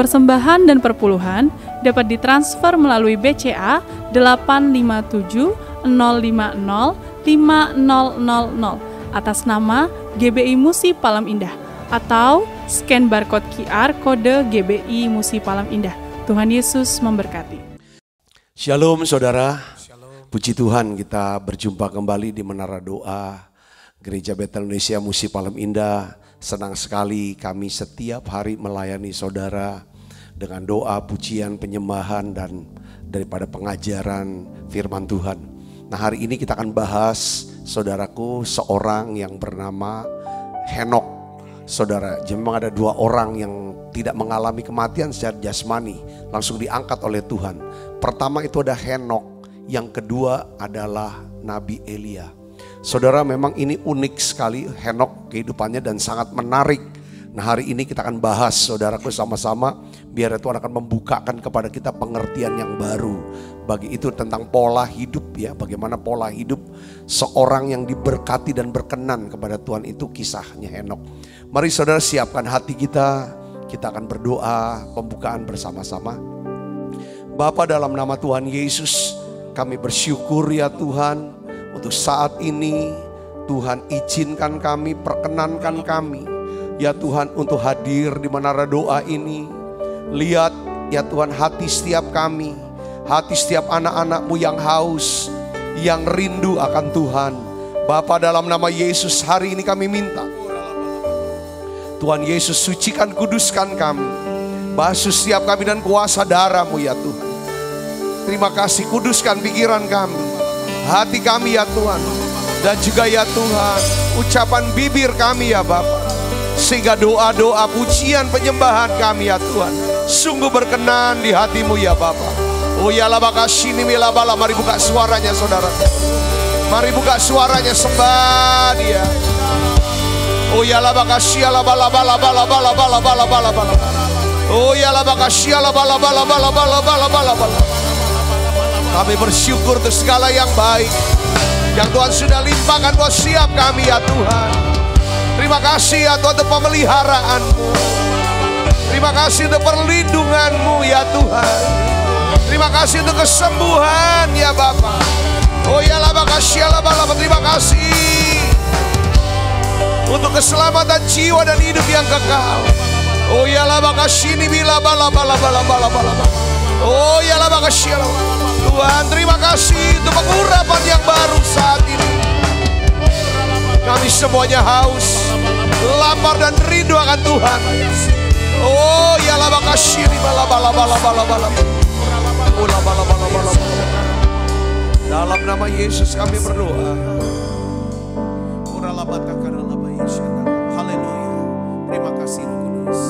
persembahan dan perpuluhan dapat ditransfer melalui BCA 857 050 5000 atas nama GBI Musi Palem Indah atau scan barcode QR kode GBI Musi Palem Indah. Tuhan Yesus memberkati. Shalom saudara. Puji Tuhan, kita berjumpa kembali di Menara Doa Gereja Betel Indonesia Musi Palem Indah. Senang sekali kami setiap hari melayani saudara dengan doa, pujian, penyembahan, dan daripada pengajaran firman Tuhan. Nah, hari ini kita akan bahas, saudaraku, seorang yang bernama Henok. Saudara, memang ada dua orang yang tidak mengalami kematian secara jasmani, langsung diangkat oleh Tuhan. Pertama itu ada Henok. Yang kedua adalah Nabi Elia. Saudara, memang ini unik sekali Henok kehidupannya dan sangat menarik. Nah, hari ini kita akan bahas, saudaraku, sama-sama, biar Tuhan akan membukakan kepada kita pengertian yang baru. Bagi itu tentang pola hidup ya, bagaimana pola hidup seorang yang diberkati dan berkenan kepada Tuhan, itu kisahnya Henok. Mari saudara siapkan hati kita akan berdoa pembukaan bersama-sama. Bapa, dalam nama Tuhan Yesus, kami bersyukur ya Tuhan untuk saat ini. Tuhan, izinkan kami, perkenankan kami ya Tuhan untuk hadir di Menara Doa ini. Lihat ya Tuhan hati setiap kami, hati setiap anak-anak-Mu yang haus, yang rindu akan Tuhan. Bapa, dalam nama Yesus hari ini kami minta Tuhan Yesus, sucikan, kuduskan kami, basuh setiap kami dan kuasa darah-Mu ya Tuhan. Terima kasih, kuduskan pikiran kami, hati kami ya Tuhan, dan juga ya Tuhan ucapan bibir kami ya Bapa, sehingga doa-doa, pujian, penyembahan kami ya Tuhan sungguh berkenan di hati-Mu ya Bapa. Oh ya labakashini milabala, mari buka suaranya saudara, mari buka suaranya, sembah Dia. Oh ya labakashia labala bala bala bala bala bala bala bala. Oh ya labakashia labala bala bala bala bala bala bala. Kami bersyukur untuk segala yang baik yang Tuhan sudah limpahkan buat siap kami ya Tuhan. Terima kasih ya Tuhan untuk pemeliharaanmu. Terima kasih untuk perlindunganmu ya Tuhan. Terima kasih untuk kesembuhan ya Bapa. Oh ya labakashia labala, terima kasih untuk keselamatan jiwa dan hidup yang kekal. Oh ya labakashini bila bala bala bala bala bala. Oh ya labakashia Tuhan, terima kasih untuk pengurapan yang baru saat ini. Kami semuanya haus, lapar dan rindu akan Tuhan. Oh ya labakashini bala bala bala bala bala. Oh la bala bala bala. Dalam nama Yesus kami berdoa. Haleluya. Terima kasih Roh Kudus.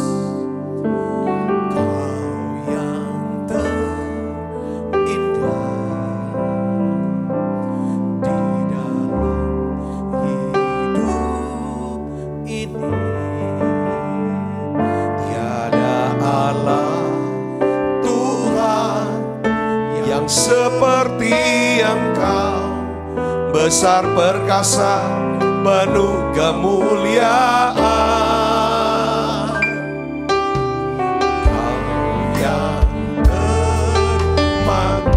Seperti Engkau, besar perkasa, penuh kemuliaan. Kau yang termanis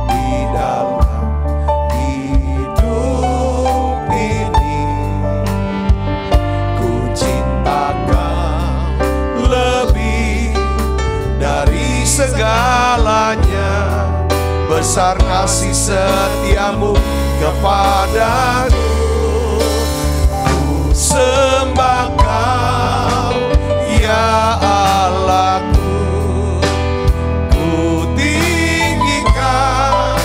di dalam hidup ini. Ku cinta Kau lebih dari segalanya, besar kasih setiamu kepadaku. Ku sembah Kau ya Allahku, ku tinggikan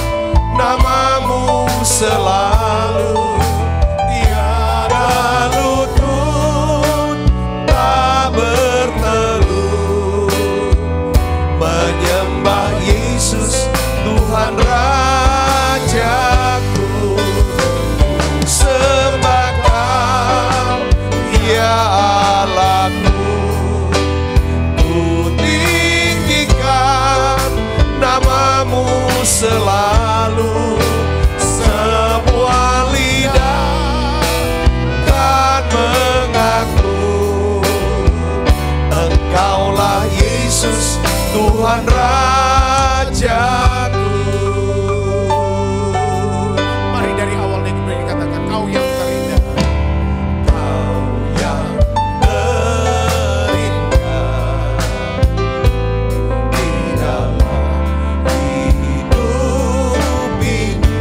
namamu selalu. Tiada lutut tak bertelut menyembah Yesus Tuhan Rajaku. Tuhan Rajaku. Mari dari awal dikatakan Kau yang terindah. Kau yang terindah di dalam hidup ini.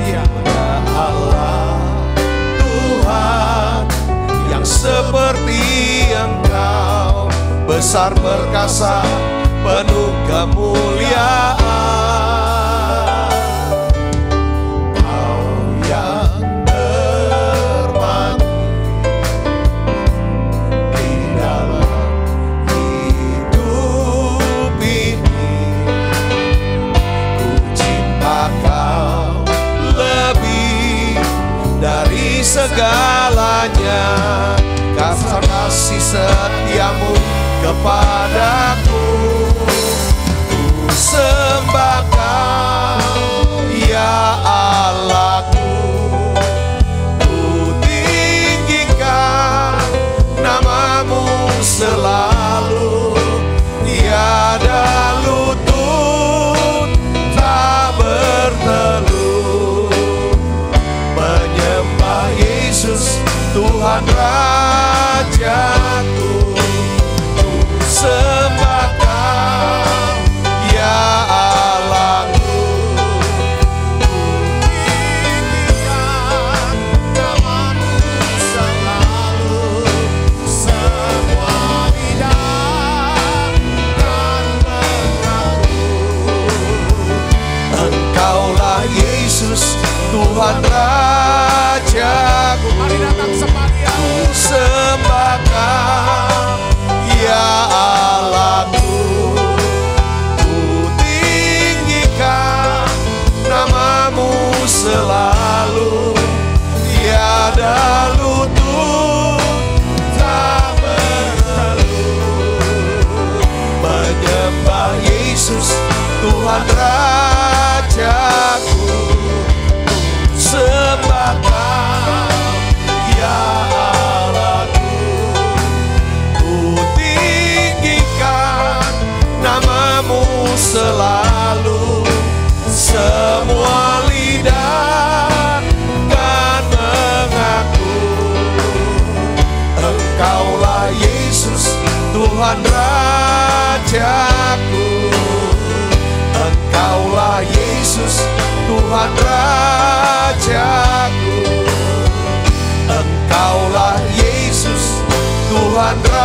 Tiada Allah Tuhan yang seperti Engkau, besar perkasa penuh kemuliaan. Kau yang termati di dalam hidup ini. Ku cinta Kau lebih dari segalanya, karena kasih setiamu kepadaku. Ku sembah Kau ya Allahku, ku tinggikan namamu selalu. Tiada lutut tak bertelut menyembah Yesus Tuhan Rajaku. Ku sembah Kau ya Allahku, ku tinggikan namamu selalu. Semua lidah kan mengaku Engkaulah Yesus Tuhan Rajaku. Mari datang sekalian. Ku sembah Kau ya Allahku, ku tinggikan namamu selalu. Tiada lutut tak bertelut menyembah Yesus Tuhan Rajaku. Sembah Kau ya Allahku, ku tinggikan namamu selalu. Semua lidah kan mengaku Engkaulah Yesus Tuhan Rajaku. Engkaulah Yesus Tuhan Rajaku. Engkaulah Yesus Tuhan Rajaku.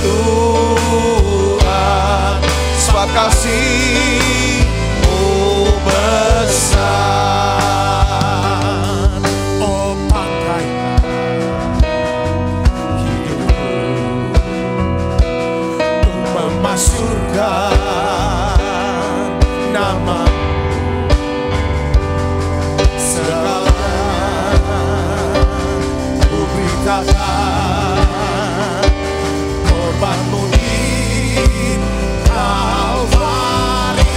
Tuhan, sebab kasih-Mu besar. Oh pakai hidupku untuk memasyurkan nama segala ku beritakan korban-Mu di Kalvari.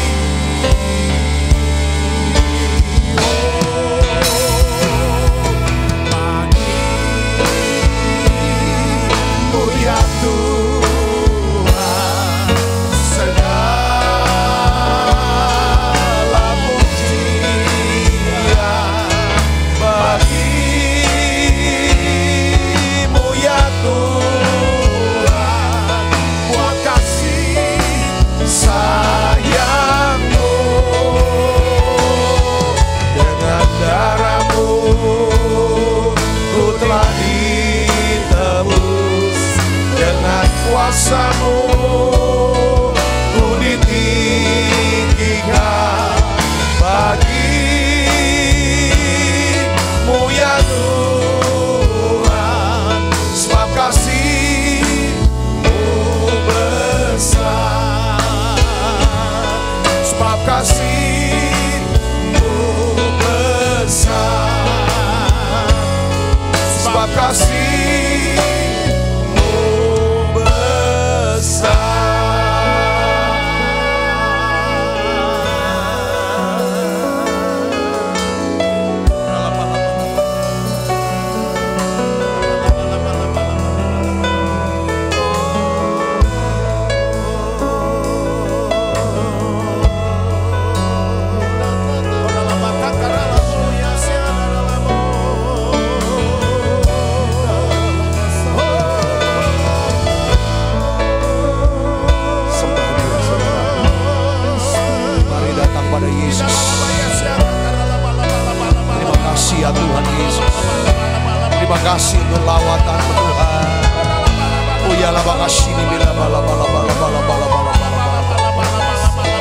Kuasa-Mu ku ditinggikan, bagi-Mu ya Tuhan, sebab kasih-Mu besar, sebab kasih-Mu besar, sebab kasih ya Tuhan Yesus. Terima kasih untuk lawatan Tuhan. Oh ya la makasih ni bila bala.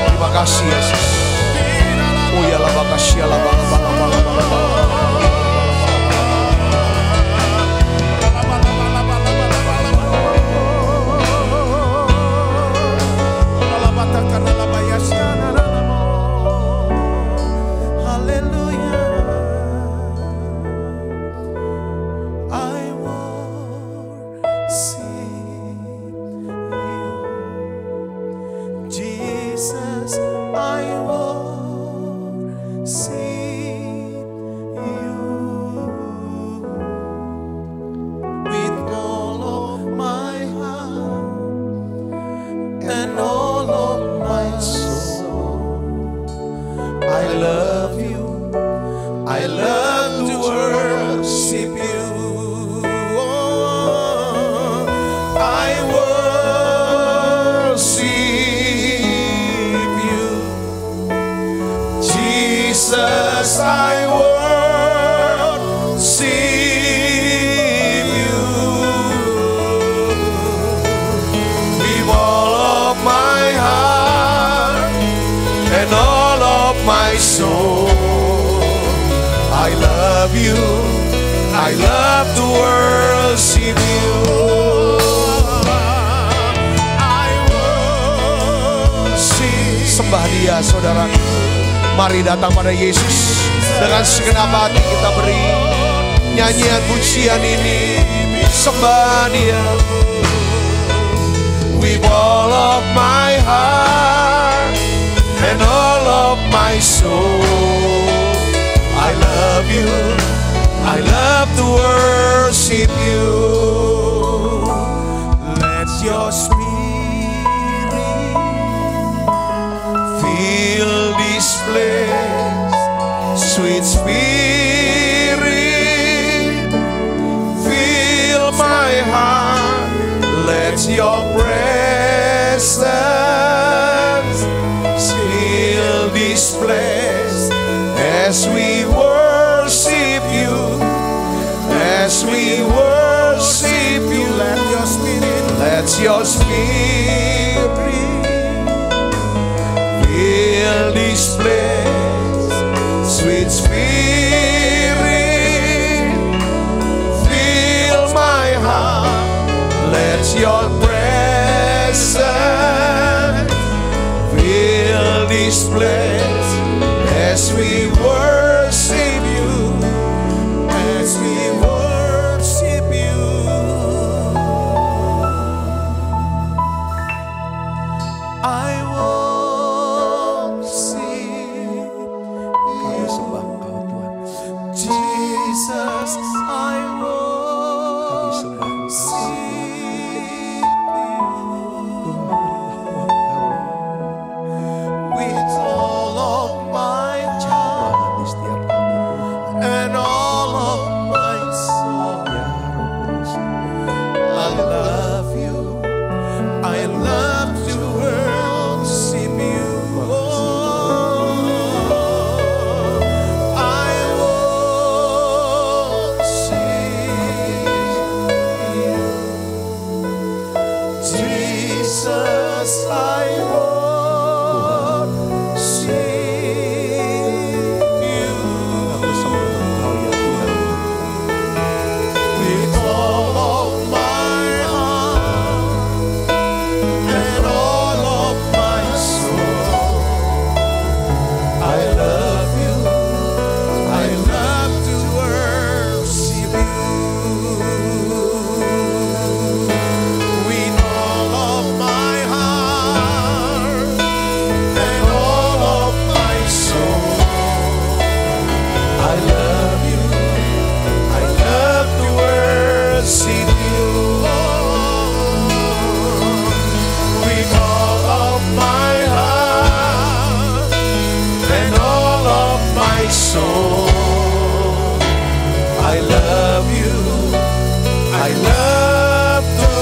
Terima kasih Yesus. Oh ya la makasih la bala. Sembah Dia, saudara. Mari datang pada Yesus dengan segenap hati, kita beri nyanyian pujian ini. Sembah Dia. With all of my heart and all of my soul, I love you. I love to worship you. Let your spirit fill this place, sweet spirit, fill my heart. Let your presence fill this place as we worship you, as we worship you. Let your Spirit, fill this place. Sweet Spirit, fill my heart. Let your presence fill this place as we worship you, as we worship you. I worship you, sembah Engkau Tuhan. Jesus, I worship you with all of my heart and all of my soul. I love you. I love to worship you. I worship you. Jesus, I worship you. With all of my heart and all of my soul. I love you. I love to worship you. With all of my heart and all of my soul. I love you. I love to worship you. With all of my heart and all of my soul. I love you. I love to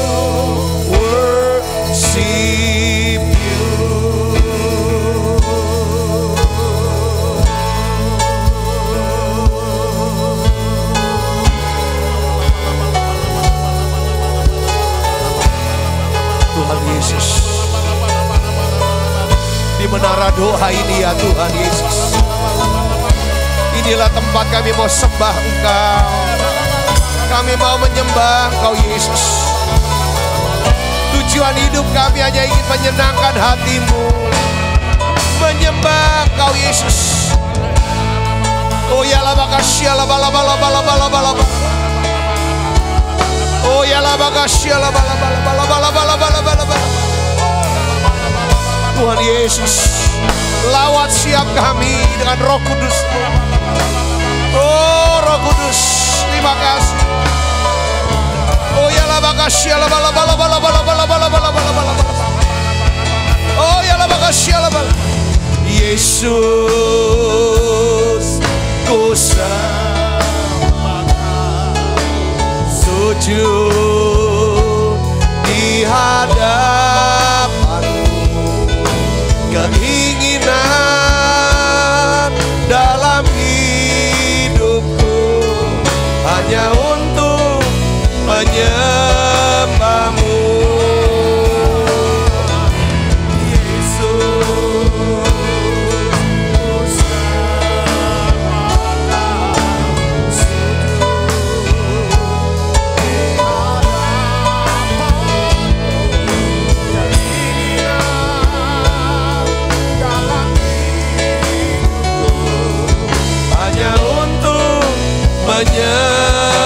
worship you. Tuhan Yesus, di menara doa ini ya Tuhan Yesus, inilah tempat kami mau sembah Engkau. Kami mau menyembah Engkau Yesus. Tujuan hidup kami hanya ingin menyenangkan hati-Mu, menyembah Engkau Yesus. Oh ya la makasih la bala bala bala bala bala. Oh ya la makasih la bala bala bala bala bala bala bala. Tuhan Yesus, lawat siap kami dengan Roh Kudus-Mu. Oh Roh Kudus, terima kasih. Oh ya la makasih la bala bala bala bala bala bala bala bala bala. Oh ya la makasih la bala. Yesus, ku sembah, sujud di hadapan-Mu. Keinginan dalam hidupku hanya untuk menyembah-Mu.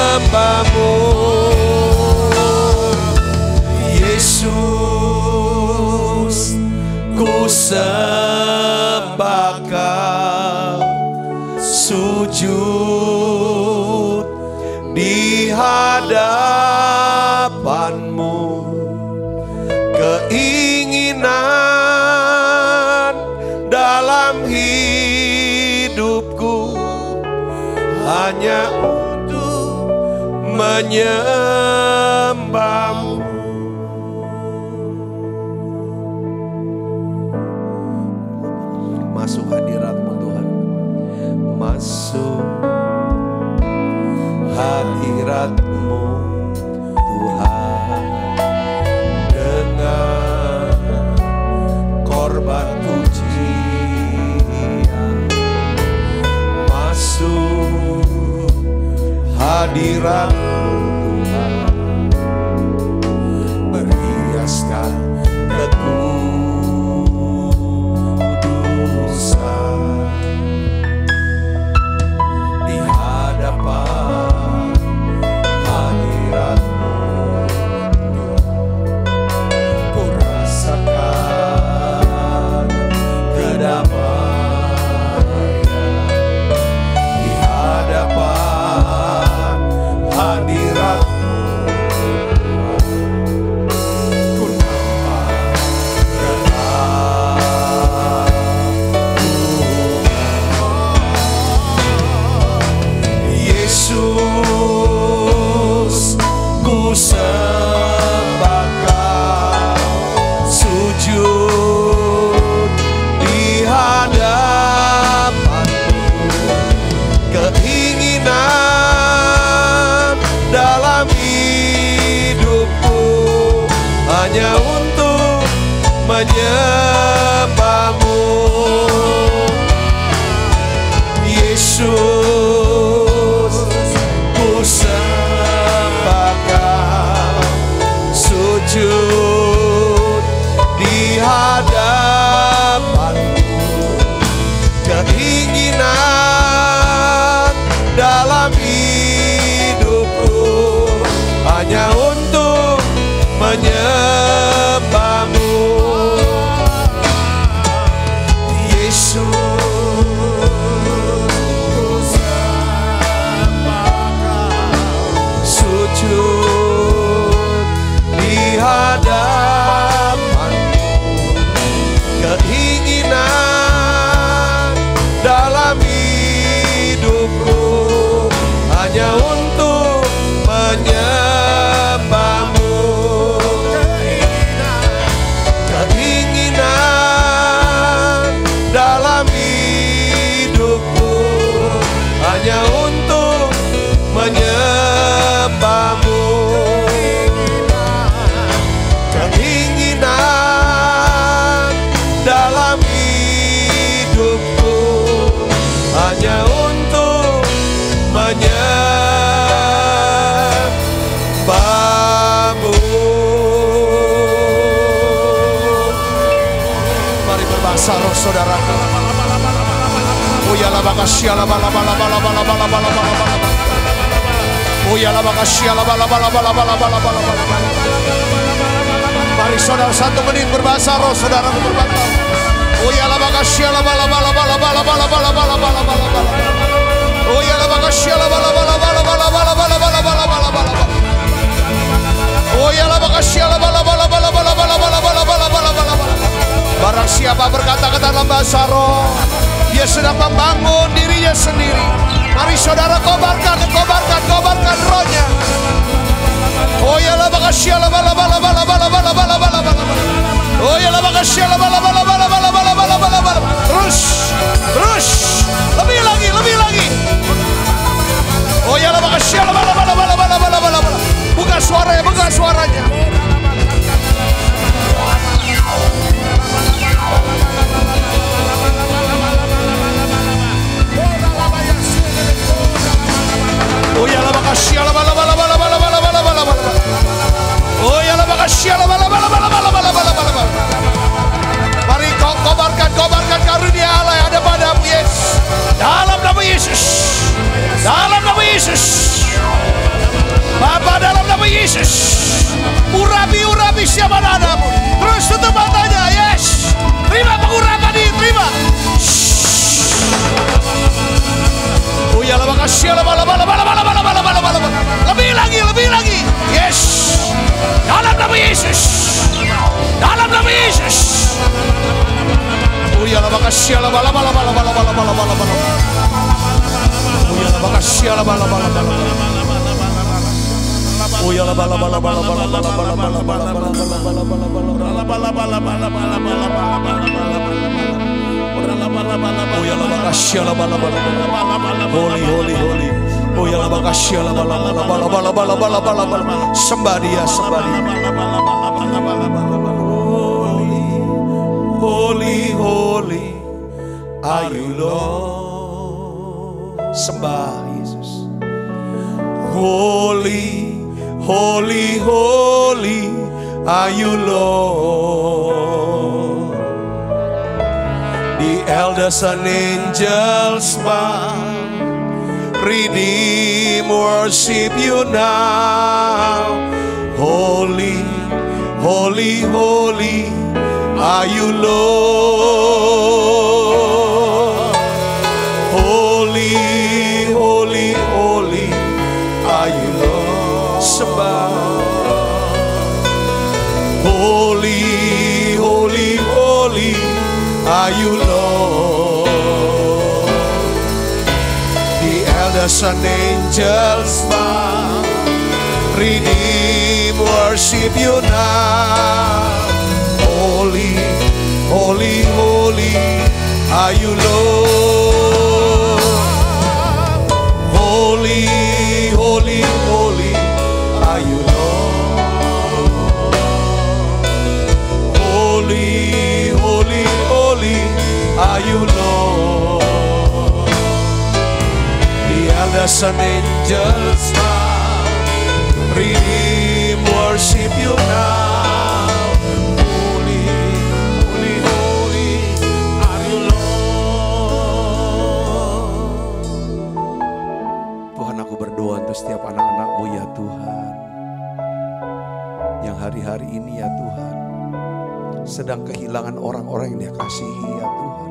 Menyembah-Mu, Yesus, ku sembah Kau, sujud di hadapan-Mu. Keinginan dalam hidupku hanya untuk menyembah-Mu. Masuk hadirat-Mu Tuhan, masuk hadirat-Mu Tuhan, dengan hadirat-Mu Tuhan, berhiaskan kekudusan di hadapan hadirat-Mu Tuhan. Ku rasakan kedamaian di hadapan hadirat-Mu Tuhan. Ku nampak keagungan Yesus, ku sembah Kau, sujud di hadapan-Mu. Keinginan dalam hidupku hanya untuk menyembah-Mu. Yesus, ku sembah Kau, sujud di hadapan-Mu. Keinginan dalam hidupku hanya untuk menyembah-Mu. Yesus, ku sembah Kau, sujud di hadapan-Mu. Keinginan dalam hidupku hanya untuk menyembah-Mu. Keinginan dalam hidupku hanya untuk menyembah-Mu. Keinginan dalam hidupku hanya untuk menyembah-Mu. Mari berbahasa roh saudaraku. Oh ya la makasih la bala bala bala bala bala bala bala. Oh ya la makasih la bala bala bala bala bala bala. Mari saudara 1 menit berbahasa roh saudaraku berbahasa. Oh ya la makasih la bala bala bala bala bala bala bala bala bala. Oh ya la makasih la bala bala bala bala bala bala bala bala bala bala. Oh ya la makasih la bala bala bala bala bala bala bala bala bala bala. Barang siapa berkata-kata dalam bahasa roh, dia sedang membangun dirinya sendiri. Mari saudara kobarkan rohnya. Oh ya la makasih la bala bala bala bala bala bala bala bala. Oh ya la makasih la bala bala bala bala bala bala bala bala. Terus, lebih lagi. Oh ya la makasih la bala bala bala bala bala bala. Buka suaranya. Oh ya la makasih la bala bala bala bala bala bala bala bala. Oh ya la makasih la bala bala bala bala bala bala bala. Mari kobarkan karunia Allah yang ada padamu Yesus. Dalam nama Yesus. Dalam nama Yesus. Bapa dalam nama Yesus. Urapi siapa nadamu. Terus tutup matanya. Yes. Terima pengurapan ini. Terima. Oh ya la makasih la bala bala bala bala bala bala bala bala. Lebih lagi. Yes. Dalam nama Yesus. Dalam nama Yesus. Oh ya la makasih la bala bala bala bala bala bala bala bala. Oh ya la makasih la bala bala bala. Oh ya la bala bala bala bala bala bala bala bala bala bala bala bala bala. Oh ya la makasih la bala bala bala. Holy. Oh ya la makasih la bala bala bala bala bala bala bala. Sembah dia. Holy are you Lord. Sembah Yesus. are you, Lord. The elders and angels bow, redeem, worship you now. Holy, holy, holy are you, Lord. Holy, holy, holy are you, Lord. Sembah. Holy, holy, holy are you, Lord. The elders and angels bow, redeem, worship you now. Holy, holy, holy are you, Lord. Holy, holy, holy are you, Lord. Holy, holy, holy are you, Lord. The elders and angels bow, redeem, worship you now. Setiap anak-anak-mu ya Tuhan, yang hari-hari ini ya Tuhan sedang kehilangan orang-orang yang Dia kasihi ya Tuhan.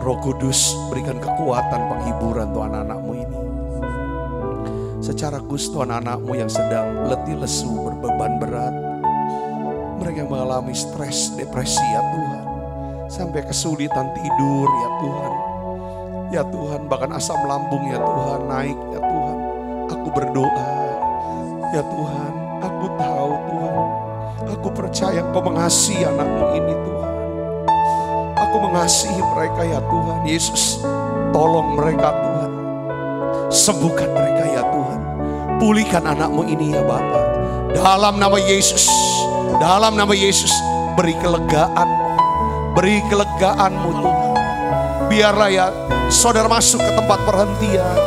Roh Kudus berikan kekuatan penghiburan Tuhan anak-Mu ini. Secara khusus Tuhan anak-Mu yang sedang letih lesu, berbeban berat, mereka yang mengalami stres, depresi ya Tuhan, sampai kesulitan tidur ya Tuhan. Ya Tuhan, bahkan asam lambung ya Tuhan naik ya Tuhan. Aku berdoa ya Tuhan, aku tahu Tuhan, aku percaya Engkau mengasihi anak-Mu ini Tuhan. Aku mengasihi mereka ya Tuhan. Yesus, tolong mereka Tuhan. Sembuhkan mereka ya Tuhan. Pulihkan anak-Mu ini ya Bapa. Dalam nama Yesus, dalam nama Yesus, beri kelegaan, beri kelegaan-Mu Tuhan. Biarlah ya saudara masuk ke tempat perhentian.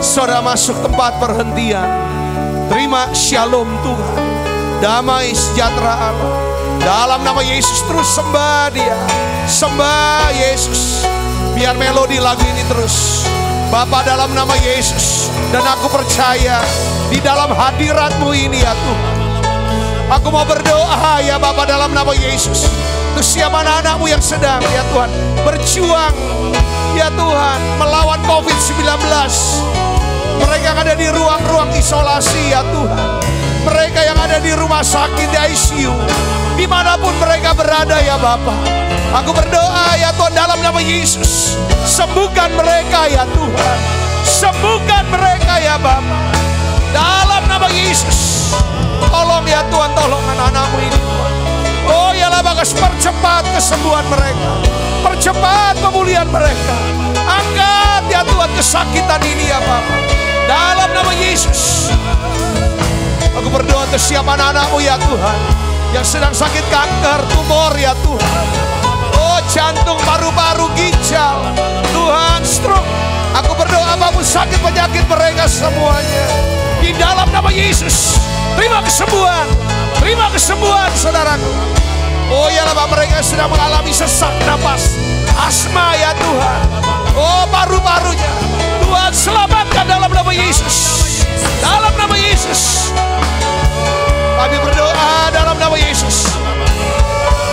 Saudara masuk tempat perhentian. Terima shalom Tuhan. Damai sejahtera Allah. Dalam nama Yesus terus sembah Dia. Sembah Yesus. Biar melodi lagu ini terus. Bapa, dalam nama Yesus. Dan aku percaya di dalam hadirat-Mu ini ya Tuhan. Aku mau berdoa ya Bapa dalam nama Yesus. Untuk siapa anak-anak-Mu yang sedang ya Tuhan berjuang ya Tuhan melawan COVID-19. Mereka yang ada di ruang-ruang isolasi ya Tuhan. Mereka yang ada di rumah sakit, di ICU, dimanapun mereka berada ya Bapa. Aku berdoa ya Tuhan dalam nama Yesus. Sembuhkan mereka ya Tuhan. Sembuhkan mereka ya Bapa. Dalam nama Yesus. Tolong ya Tuhan, tolong anak-anak-Mu ini Tuhan. Oh ya Bagas, percepat kesembuhan mereka. Percepat pemulihan mereka. Angkat ya Tuhan kesakitan ini ya Bapa. Dalam nama Yesus. Aku berdoa untuk siapa anak-anak-Mu ya Tuhan, yang sedang sakit kanker, tumor ya Tuhan. Oh jantung, paru-paru, ginjal, Tuhan stroke. Aku berdoa apapun sakit penyakit mereka semuanya. Di dalam nama Yesus. Terima kesembuhan. Terima kesembuhan saudaraku. Oh ya Bapak, mereka sedang mengalami sesak napas, asma ya Tuhan. Oh paru-parunya Tuhan selamatkan dalam nama Yesus. Dalam nama Yesus. Kami berdoa dalam nama Yesus.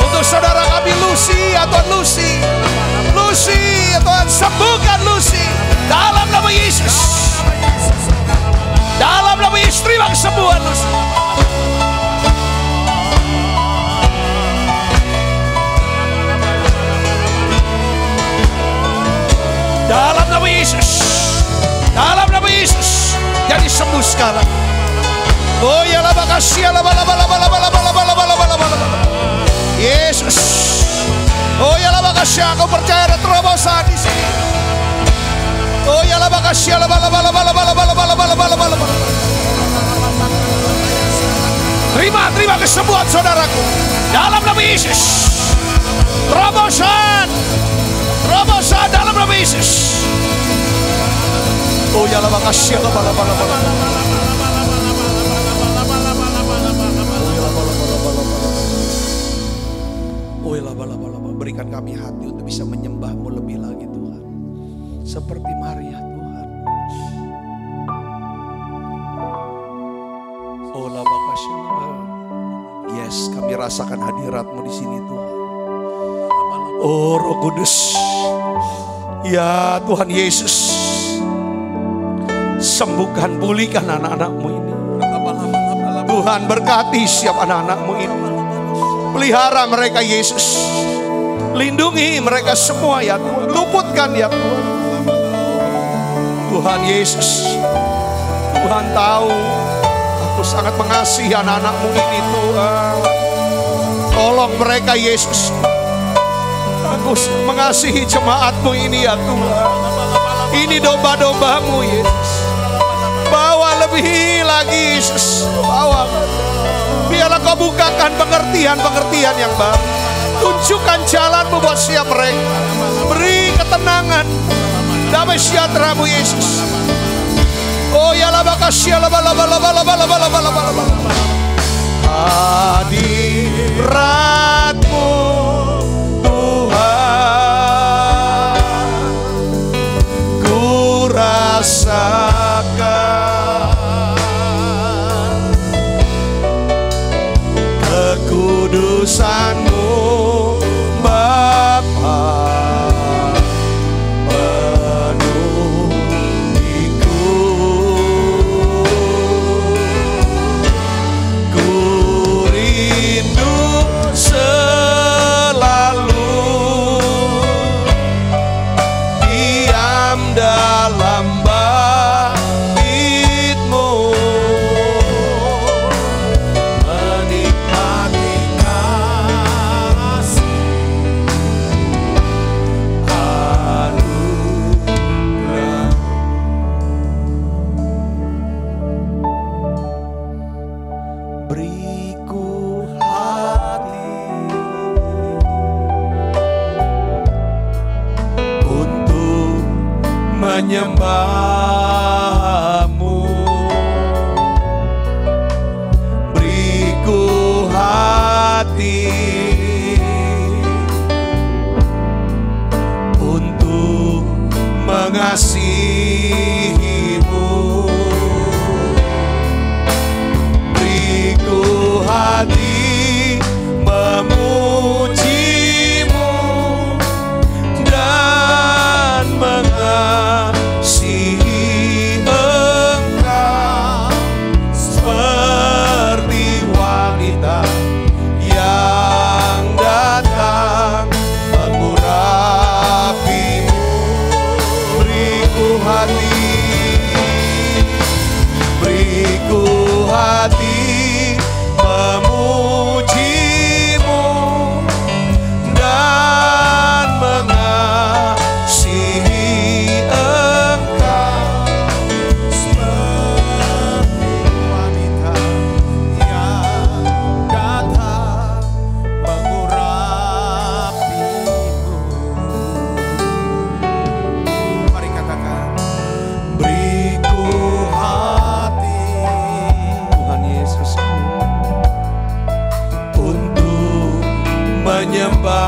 Untuk saudara kami Lucy ya Tuhan, Lucy. Lucy ya Tuhan, sembuhkan Lucy. Dalam nama Yesus. Dalam nama Yesus, terima kesembuhan Lucy. Dalam nama Yesus. Dalam nama Yesus. Jadi sembuh sekarang. Oh ya lah makasih ya lah Yesus. Oh ya lah makasih, aku percaya ada terobosan di sini. Oh ya lah makasih ya lah Terima kesembuhan saudaraku. Dalam nama Yesus. Terobosan. Terobosan dalam nama Yesus. Oh ya lah makasih ya lah Sediakan kami hati untuk bisa menyembah-Mu lebih lagi Tuhan. Seperti Maria Tuhan. Oh labakasya. Yes, kami rasakan hadirat-Mu di sini Tuhan. Oh Roh Kudus. Ya Tuhan Yesus. Sembuhkan, pulihkan anak-anak-Mu ini. Tuhan berkati setiap anak-anak-Mu ini. Pelihara mereka Yesus. Lindungi mereka semua ya Tuhan. Luputkan ya Tuhan. Tuhan Yesus. Tuhan tahu Aku sangat mengasihi anak-anak-Mu ini Tuhan. Tolong mereka Yesus. Aku mengasihi jemaat-Mu ini ya Tuhan. Ini domba-domba-Mu Yesus. Bawa lebih lagi Yesus. Bawa. Biarlah Kau bukakan pengertian-pengertian yang baru. Tunjukkan jalan-Mu buat setiap mereka. Beri ketenangan, damai sejahtera-Mu Yesus. Oh ya laba kasih laba laba laba laba laba laba laba laba. Hadirat-Mu Tuhan, ku rasakan kekudusan-Mu Bapa. Menyembah-Mu, beriku hati untuk mengasihi-Mu, beriku hati memuji-Mu dan mengasihi Engkau seperti wanita yang datang mengurapi-Mu. Beriku hati memuji-Mu dan mengasihi Engkau seperti wanita yang datang mengurapi-Mu. Mari katakan, beriku hati Tuhan Yesus untuk menyembah-Mu,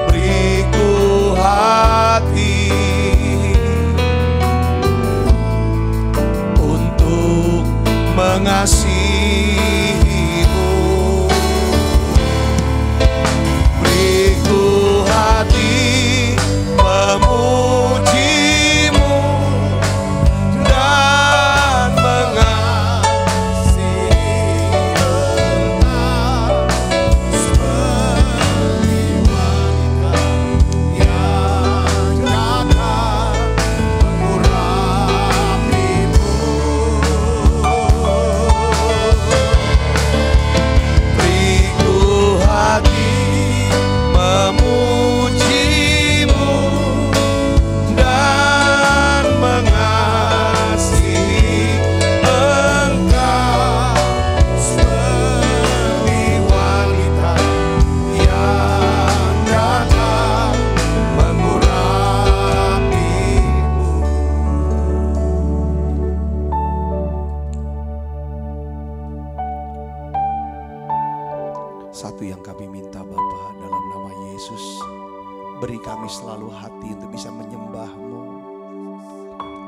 beriku hati untuk mengasihi-Mu, beriku hati memuji-Mu dan mengasihi Engkau seperti wanita yang datang mengurapi-Mu. Satu yang kami minta Bapa, dalam nama Yesus, beri kami selalu hati untuk bisa menyembah-Mu.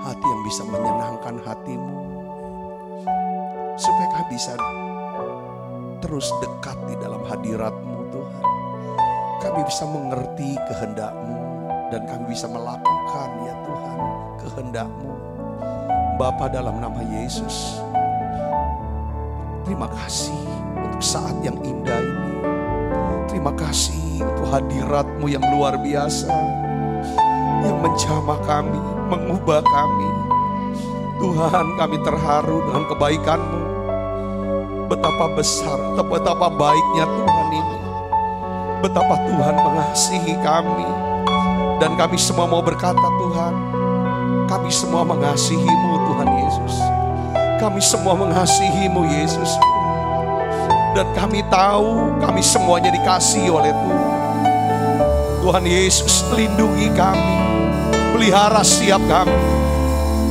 Hati yang bisa menyenangkan hati-Mu. Supaya kami bisa terus dekat di dalam hadirat-Mu Tuhan. Kami bisa mengerti kehendak-Mu dan kami bisa melakukan ya Tuhan kehendak-Mu. Bapa, dalam nama Yesus, terima kasih untuk saat yang indah ini. Terima kasih untuk hadirat-Mu yang luar biasa, yang menjamah kami, mengubah kami. Tuhan, kami terharu dengan kebaikan-Mu. Betapa besar, betapa baiknya Tuhan ini. Betapa Tuhan mengasihi kami. Dan kami semua mau berkata, Tuhan, kami semua mengasihi-Mu Tuhan Yesus. Kami semua mengasihi-Mu Yesus. Dan kami tahu kami semuanya dikasihi oleh Tuhan. Tuhan Yesus, lindungi kami, pelihara setiap kami.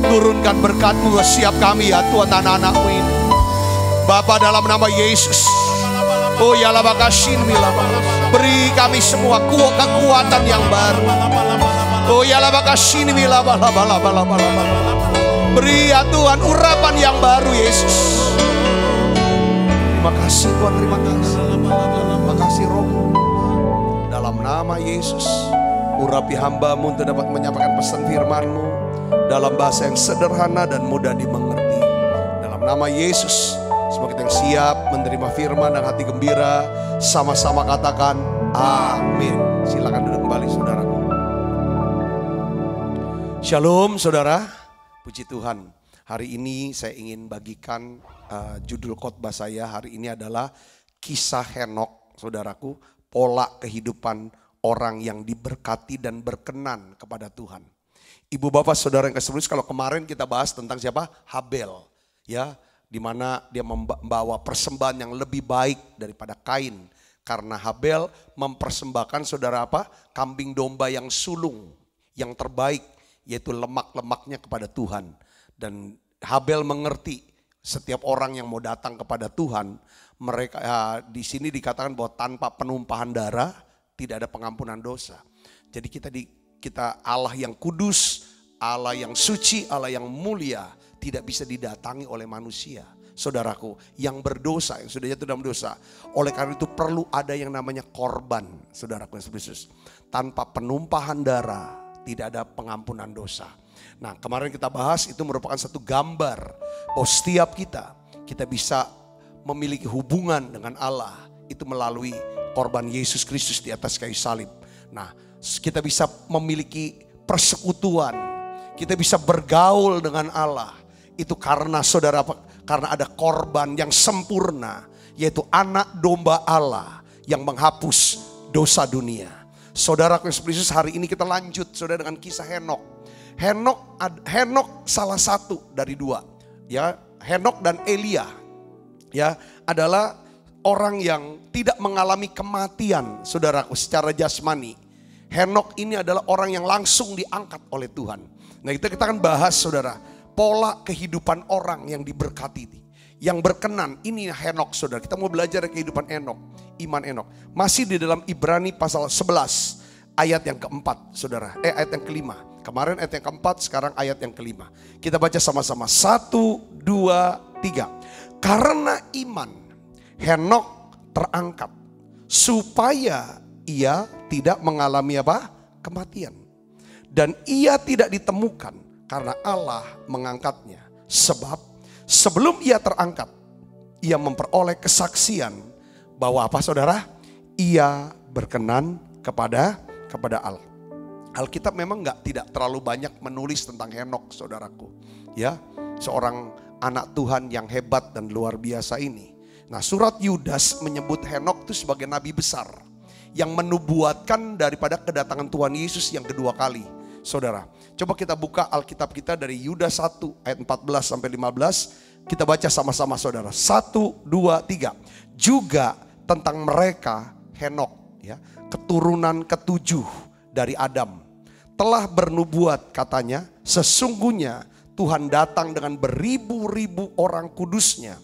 Turunkan berkat-Mu ke setiap kami ya Tuhan, anak-anak-Mu ini. Bapa, dalam nama Yesus, oh ya labakashin milaba, beri kami semua kekuatan yang baru. Oh ya labakashin milaba, beri ya Tuhan urapan yang baru Yesus. Terima kasih Tuhan, terima kasih. Terima kasih Roh-Mu. Dalam nama Yesus, urapi hamba-Mu untuk dapat menyampaikan pesan firman-Mu dalam bahasa yang sederhana dan mudah dimengerti. Dalam nama Yesus, semoga kita yang siap menerima firman dan hati gembira, sama-sama katakan amin. Silakan duduk kembali saudaraku. Shalom saudara, puji Tuhan. Hari ini saya ingin bagikan judul khotbah saya hari ini adalah kisah Henok, saudaraku, pola kehidupan orang yang diberkati dan berkenan kepada Tuhan. Ibu bapak saudara yang kasih, kalau kemarin kita bahas tentang siapa? Habel, ya, di mana dia membawa persembahan yang lebih baik daripada Kain, karena Habel mempersembahkan saudara apa? Kambing domba yang sulung, yang terbaik, yaitu lemak-lemaknya kepada Tuhan. Dan Habel mengerti setiap orang yang mau datang kepada Tuhan, mereka di sini dikatakan bahwa tanpa penumpahan darah tidak ada pengampunan dosa. Jadi kita Allah yang kudus, Allah yang suci, Allah yang mulia tidak bisa didatangi oleh manusia. Saudaraku, yang berdosa, yang sudah jatuh dalam dosa, oleh karena itu perlu ada yang namanya korban, saudaraku yang Yesus. Tanpa penumpahan darah tidak ada pengampunan dosa. Nah, kemarin kita bahas itu merupakan satu gambar bahwa setiap kita bisa memiliki hubungan dengan Allah itu melalui korban Yesus Kristus di atas kayu salib. Nah, kita bisa memiliki persekutuan, kita bisa bergaul dengan Allah. Itu karena saudara, karena ada korban yang sempurna, yaitu anak domba Allah yang menghapus dosa dunia. Saudaraku yang Yesus, hari ini kita lanjut saudara dengan kisah Henok. Henok salah satu dari dua, ya. Henok dan Elia, ya, adalah orang yang tidak mengalami kematian, saudaraku, secara jasmani. Henok ini adalah orang yang langsung diangkat oleh Tuhan. Nah, kita akan bahas saudara, pola kehidupan orang yang diberkati, yang berkenan. Ini Henok saudara, kita mau belajar kehidupan Henok, iman Henok. Masih di dalam Ibrani pasal 11 ayat yang keempat saudara, ayat yang kelima. Kemarin ayat yang keempat, sekarang ayat yang kelima. Kita baca sama-sama, 1, 2, 3. Karena iman Henok terangkat supaya ia tidak mengalami apa? Kematian. Dan ia tidak ditemukan karena Allah mengangkatnya. Sebab sebelum ia terangkat, ia memperoleh kesaksian bahwa apa saudara? Ia berkenan kepada Allah. Alkitab memang tidak terlalu banyak menulis tentang Henok, saudaraku. Ya, seorang anak Tuhan yang hebat dan luar biasa ini. Nah, surat Yudas menyebut Henok itu sebagai nabi besar yang menubuatkan daripada kedatangan Tuhan Yesus yang kedua kali. Saudara, coba kita buka Alkitab kita dari Yudas 1 ayat 14 sampai 15. Kita baca sama-sama saudara. 1, 2, 3. Juga tentang mereka Henok, ya, keturunan ketujuh dari Adam, telah bernubuat katanya, sesungguhnya Tuhan datang dengan beribu-ribu orang kudusnya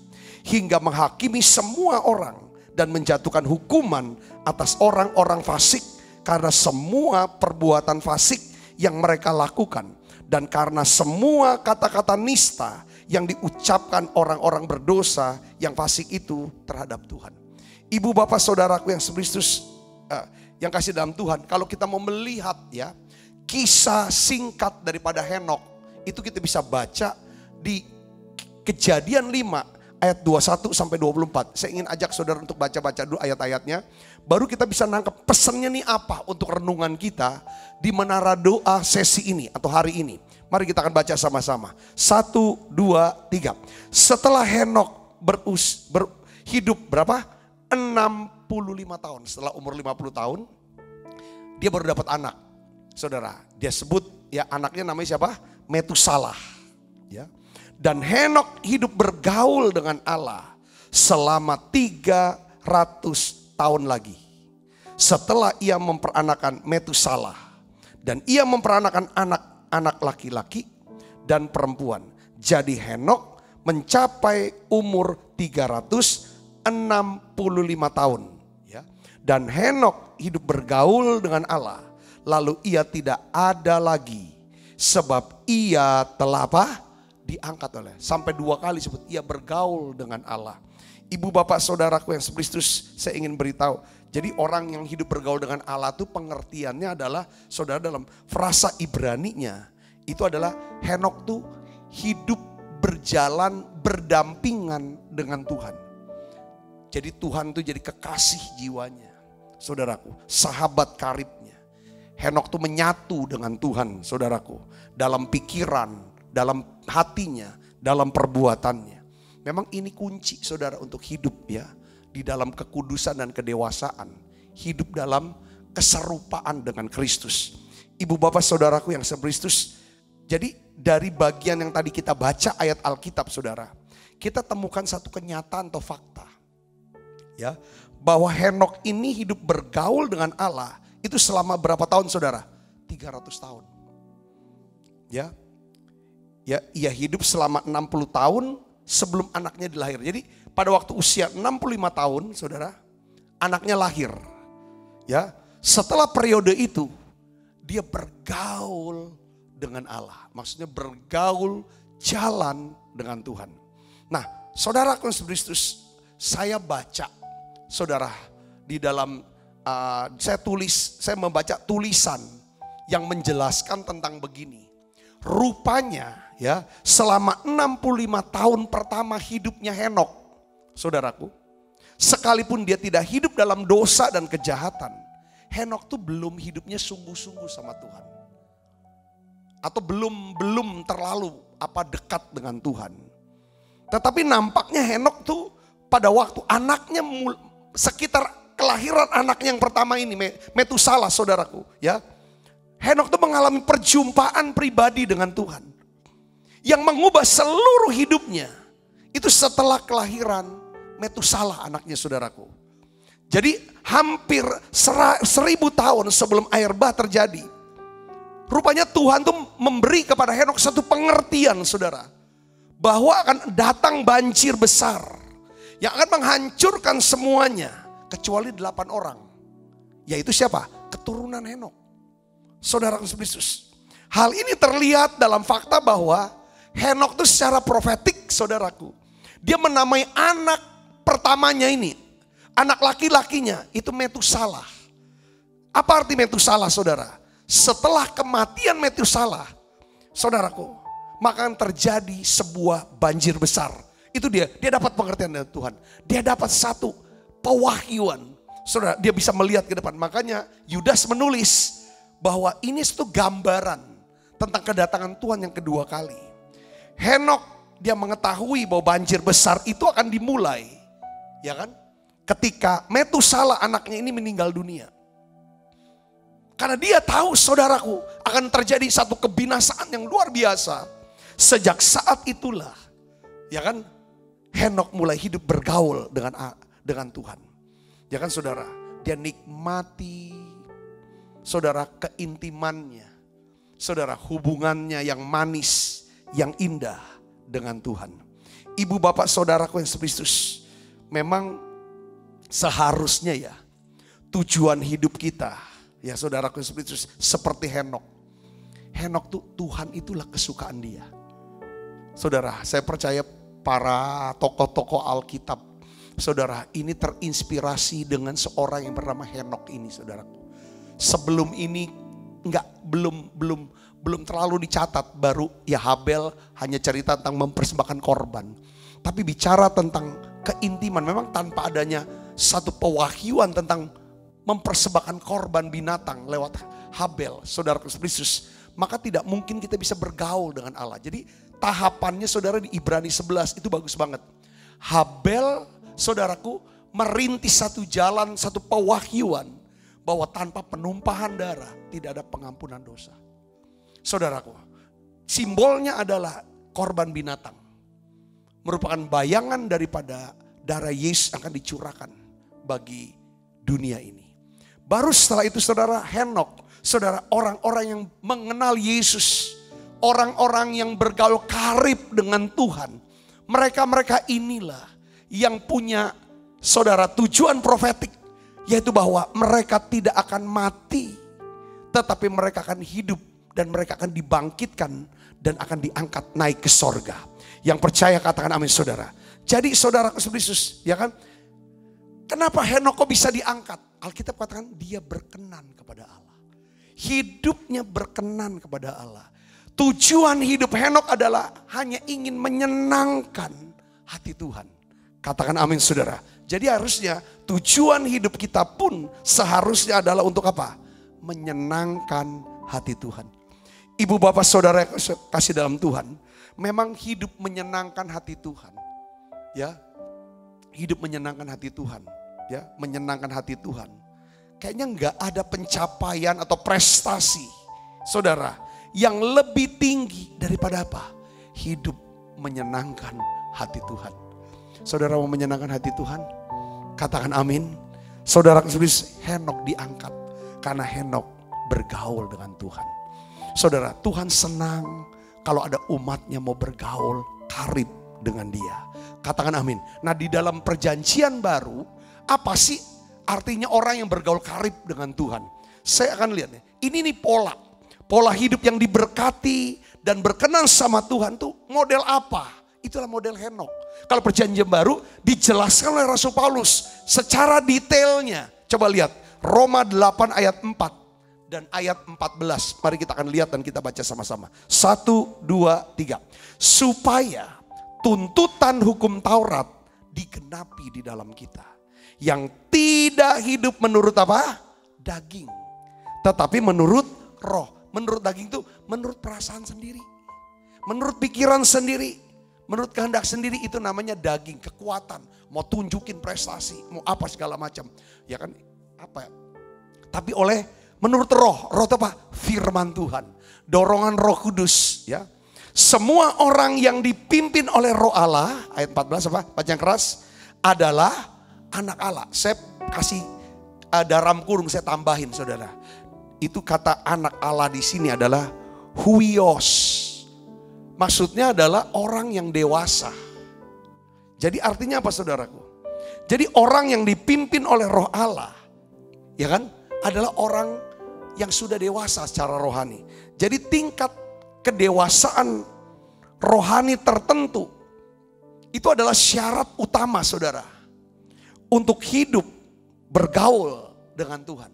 hingga menghakimi semua orang dan menjatuhkan hukuman atas orang-orang fasik karena semua perbuatan fasik yang mereka lakukan dan karena semua kata-kata nista yang diucapkan orang-orang berdosa yang fasik itu terhadap Tuhan. Ibu bapak saudaraku yang Kristus yang kasih dalam Tuhan, kalau kita mau melihat ya kisah singkat daripada Henok, itu kita bisa baca di Kejadian 5 ayat 21 sampai 24. Saya ingin ajak saudara untuk baca-baca dulu ayat-ayatnya. Baru kita bisa nangkep pesannya nih apa untuk renungan kita di Menara Doa sesi ini atau hari ini. Mari kita akan baca sama-sama. 1, 2, 3. Setelah Henok hidup berapa? 65 tahun. Setelah umur 50 tahun, dia baru dapat anak. Saudara, dia sebut ya anaknya namanya siapa? Metusalah. Ya. Dan Henok hidup bergaul dengan Allah selama 300 tahun lagi. Setelah ia memperanakan Metusalah. Dan ia memperanakan anak laki-laki dan perempuan. Jadi Henok mencapai umur 365 tahun. Ya. Dan Henok hidup bergaul dengan Allah. Lalu ia tidak ada lagi. Sebab ia telah apa? Diangkat oleh. Sampai 2 kali sebut ia bergaul dengan Allah. Ibu bapak saudaraku yang Kristus, saya ingin beritahu. Jadi orang yang hidup bergaul dengan Allah itu pengertiannya adalah, saudara, dalam frasa Ibraninya itu adalah Henok tuh hidup berjalan berdampingan dengan Tuhan. Jadi Tuhan tuh jadi kekasih jiwanya, saudaraku, sahabat karibnya. Henok tuh menyatu dengan Tuhan, saudaraku, dalam pikiran, dalam hatinya, dalam perbuatannya. Memang ini kunci saudara untuk hidup ya. Di dalam kekudusan dan kedewasaan. Hidup dalam keserupaan dengan Kristus. Ibu bapak saudaraku yang Kristus. Jadi dari bagian yang tadi kita baca ayat Alkitab saudara. Kita temukan satu kenyataan atau fakta. Ya, bahwa Henok ini hidup bergaul dengan Allah. Itu selama berapa tahun saudara? 300 tahun. Ya. Ya, ia hidup selama 60 tahun sebelum anaknya dilahir. Jadi pada waktu usia 65 tahun, saudara, anaknya lahir. Ya, setelah periode itu dia bergaul dengan Allah. Maksudnya bergaul jalan dengan Tuhan. Nah, saudara Kristus, saya baca, saudara, di dalam saya membaca tulisan yang menjelaskan tentang begini. Rupanya ya selama 65 tahun pertama hidupnya Henok, saudaraku, sekalipun dia tidak hidup dalam dosa dan kejahatan, Henok tuh belum hidupnya sungguh-sungguh sama Tuhan. Atau belum terlalu dekat dengan Tuhan. Tetapi nampaknya Henok tuh pada waktu anaknya sekitar kelahiran anaknya yang pertama ini, Metusalah, saudaraku, ya. Henok tuh mengalami perjumpaan pribadi dengan Tuhan. Yang mengubah seluruh hidupnya. Itu setelah kelahiran Metusalah anaknya saudaraku. Jadi hampir 1000 tahun sebelum air bah terjadi. Rupanya Tuhan tuh memberi kepada Henok satu pengertian saudara. Bahwa akan datang banjir besar. Yang akan menghancurkan semuanya. Kecuali 8 orang. Yaitu siapa? Keturunan Henok. Saudara Kristus. Hal ini terlihat dalam fakta bahwa Henok itu secara profetik saudaraku. Dia menamai anak pertamanya ini. Anak laki-lakinya itu Metusalah. Apa arti Metusalah saudara? Setelah kematian Metusalah, saudaraku, maka akan terjadi sebuah banjir besar. Itu dia dapat pengertian dari Tuhan. Dia dapat satu pewahyuan. Saudara, dia bisa melihat ke depan. Makanya Yudas menulis bahwa ini satu gambaran tentang kedatangan Tuhan yang kedua kali. Henok dia mengetahui bahwa banjir besar itu akan dimulai, ya kan? Ketika Metusalah anaknya ini meninggal dunia. Karena dia tahu saudaraku akan terjadi satu kebinasaan yang luar biasa. Sejak saat itulah, ya kan? Henok mulai hidup bergaul dengan Tuhan. Ya kan saudara? Dia nikmati saudara keintimannya, saudara hubungannya yang manis, yang indah dengan Tuhan. Ibu bapak saudaraku yang Kristus, memang seharusnya ya tujuan hidup kita, ya saudaraku seperti Henok. Henok tuh Tuhan itulah kesukaan dia. Saudara, saya percaya para tokoh-tokoh Alkitab, saudara, ini terinspirasi dengan seorang yang bernama Henok ini, saudaraku. Sebelum ini belum terlalu dicatat, baru ya Habel hanya cerita tentang mempersembahkan korban. Tapi bicara tentang keintiman, memang tanpa adanya satu pewahyuan tentang mempersembahkan korban binatang lewat Habel, saudara Kristus, maka tidak mungkin kita bisa bergaul dengan Allah. Jadi tahapannya saudara di Ibrani 11 itu bagus banget. Habel, saudaraku, merintis satu jalan, satu pewahyuan bahwa tanpa penumpahan darah tidak ada pengampunan dosa. Saudaraku, simbolnya adalah korban binatang. Merupakan bayangan daripada darah Yesus akan dicurahkan bagi dunia ini. Baru setelah itu saudara, Henok, saudara, orang-orang yang mengenal Yesus, orang-orang yang bergaul karib dengan Tuhan, mereka-mereka inilah yang punya saudara tujuan profetik, yaitu bahwa mereka tidak akan mati, tetapi mereka akan hidup dan mereka akan dibangkitkan dan akan diangkat naik ke sorga. Yang percaya katakan amin saudara. Jadi saudara Kristus, ya kan? Kenapa Henok kok bisa diangkat? Alkitab katakan dia berkenan kepada Allah. Hidupnya berkenan kepada Allah. Tujuan hidup Henok adalah hanya ingin menyenangkan hati Tuhan. Katakan amin saudara. Jadi harusnya tujuan hidup kita pun seharusnya adalah untuk apa? Menyenangkan hati Tuhan. Ibu bapak saudara kasih dalam Tuhan, memang hidup menyenangkan hati Tuhan. Ya, hidup menyenangkan hati Tuhan. Ya, menyenangkan hati Tuhan. Kayaknya nggak ada pencapaian atau prestasi, saudara, yang lebih tinggi daripada apa? Hidup menyenangkan hati Tuhan. Saudara mau menyenangkan hati Tuhan? Katakan amin. Saudara Henok diangkat karena Henok bergaul dengan Tuhan. Saudara, Tuhan senang kalau ada umatnya mau bergaul karib dengan dia. Katakan amin. Nah, di dalam perjanjian baru, apa sih artinya orang yang bergaul karib dengan Tuhan? Saya akan lihat nih. Ini nih pola hidup yang diberkati dan berkenan sama Tuhan tuh model apa? Itulah model Henok. Kalau perjanjian baru dijelaskan oleh Rasul Paulus secara detailnya. Coba lihat Roma 8 ayat 4 dan ayat 14. Mari kita akan lihat dan kita baca sama-sama. 1, 2, 3. Supaya tuntutan hukum Taurat digenapi di dalam kita. Yang tidak hidup menurut apa? Daging. Tetapi menurut roh. Menurut daging itu menurut perasaan sendiri. Menurut pikiran sendiri. Menurut kehendak sendiri itu namanya daging. Kekuatan. Mau tunjukin prestasi. Mau apa segala macam. Ya kan apa ya. Tapi menurut roh. Roh itu apa? Firman Tuhan. Dorongan Roh Kudus. Ya. Semua orang yang dipimpin oleh Roh Allah. Ayat 14 apa? Baca yang keras. Adalah anak Allah. Saya kasih dalam kurung, saya tambahin saudara. Itu kata anak Allah di sini adalah huios. Maksudnya adalah orang yang dewasa. Jadi artinya apa saudaraku? Jadi orang yang dipimpin oleh Roh Allah, ya kan, adalah orang yang sudah dewasa secara rohani. Jadi tingkat kedewasaan rohani tertentu itu adalah syarat utama saudara. Untuk hidup bergaul dengan Tuhan.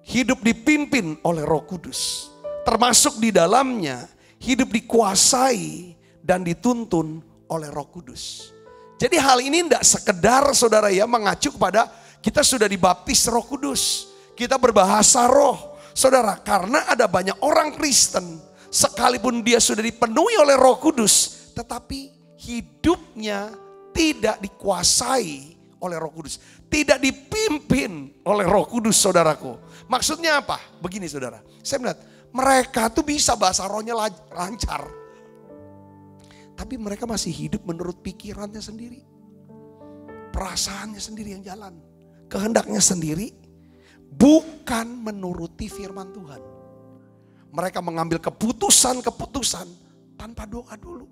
Hidup dipimpin oleh Roh Kudus. Termasuk di dalamnya hidup dikuasai dan dituntun oleh Roh Kudus. Jadi hal ini tidak sekedar saudara ya mengacu kepada kita sudah dibaptis Roh Kudus. Kita berbahasa roh. Saudara, karena ada banyak orang Kristen sekalipun dia sudah dipenuhi oleh Roh Kudus, tetapi hidupnya tidak dikuasai oleh Roh Kudus. Tidak dipimpin oleh Roh Kudus saudaraku. Maksudnya apa? Begini saudara. Saya melihat mereka tuh bisa bahasa rohnya lancar. Tapi mereka masih hidup menurut pikirannya sendiri. Perasaannya sendiri yang jalan. Kehendaknya sendiri. Bukan menuruti firman Tuhan. Mereka mengambil keputusan-keputusan tanpa doa dulu.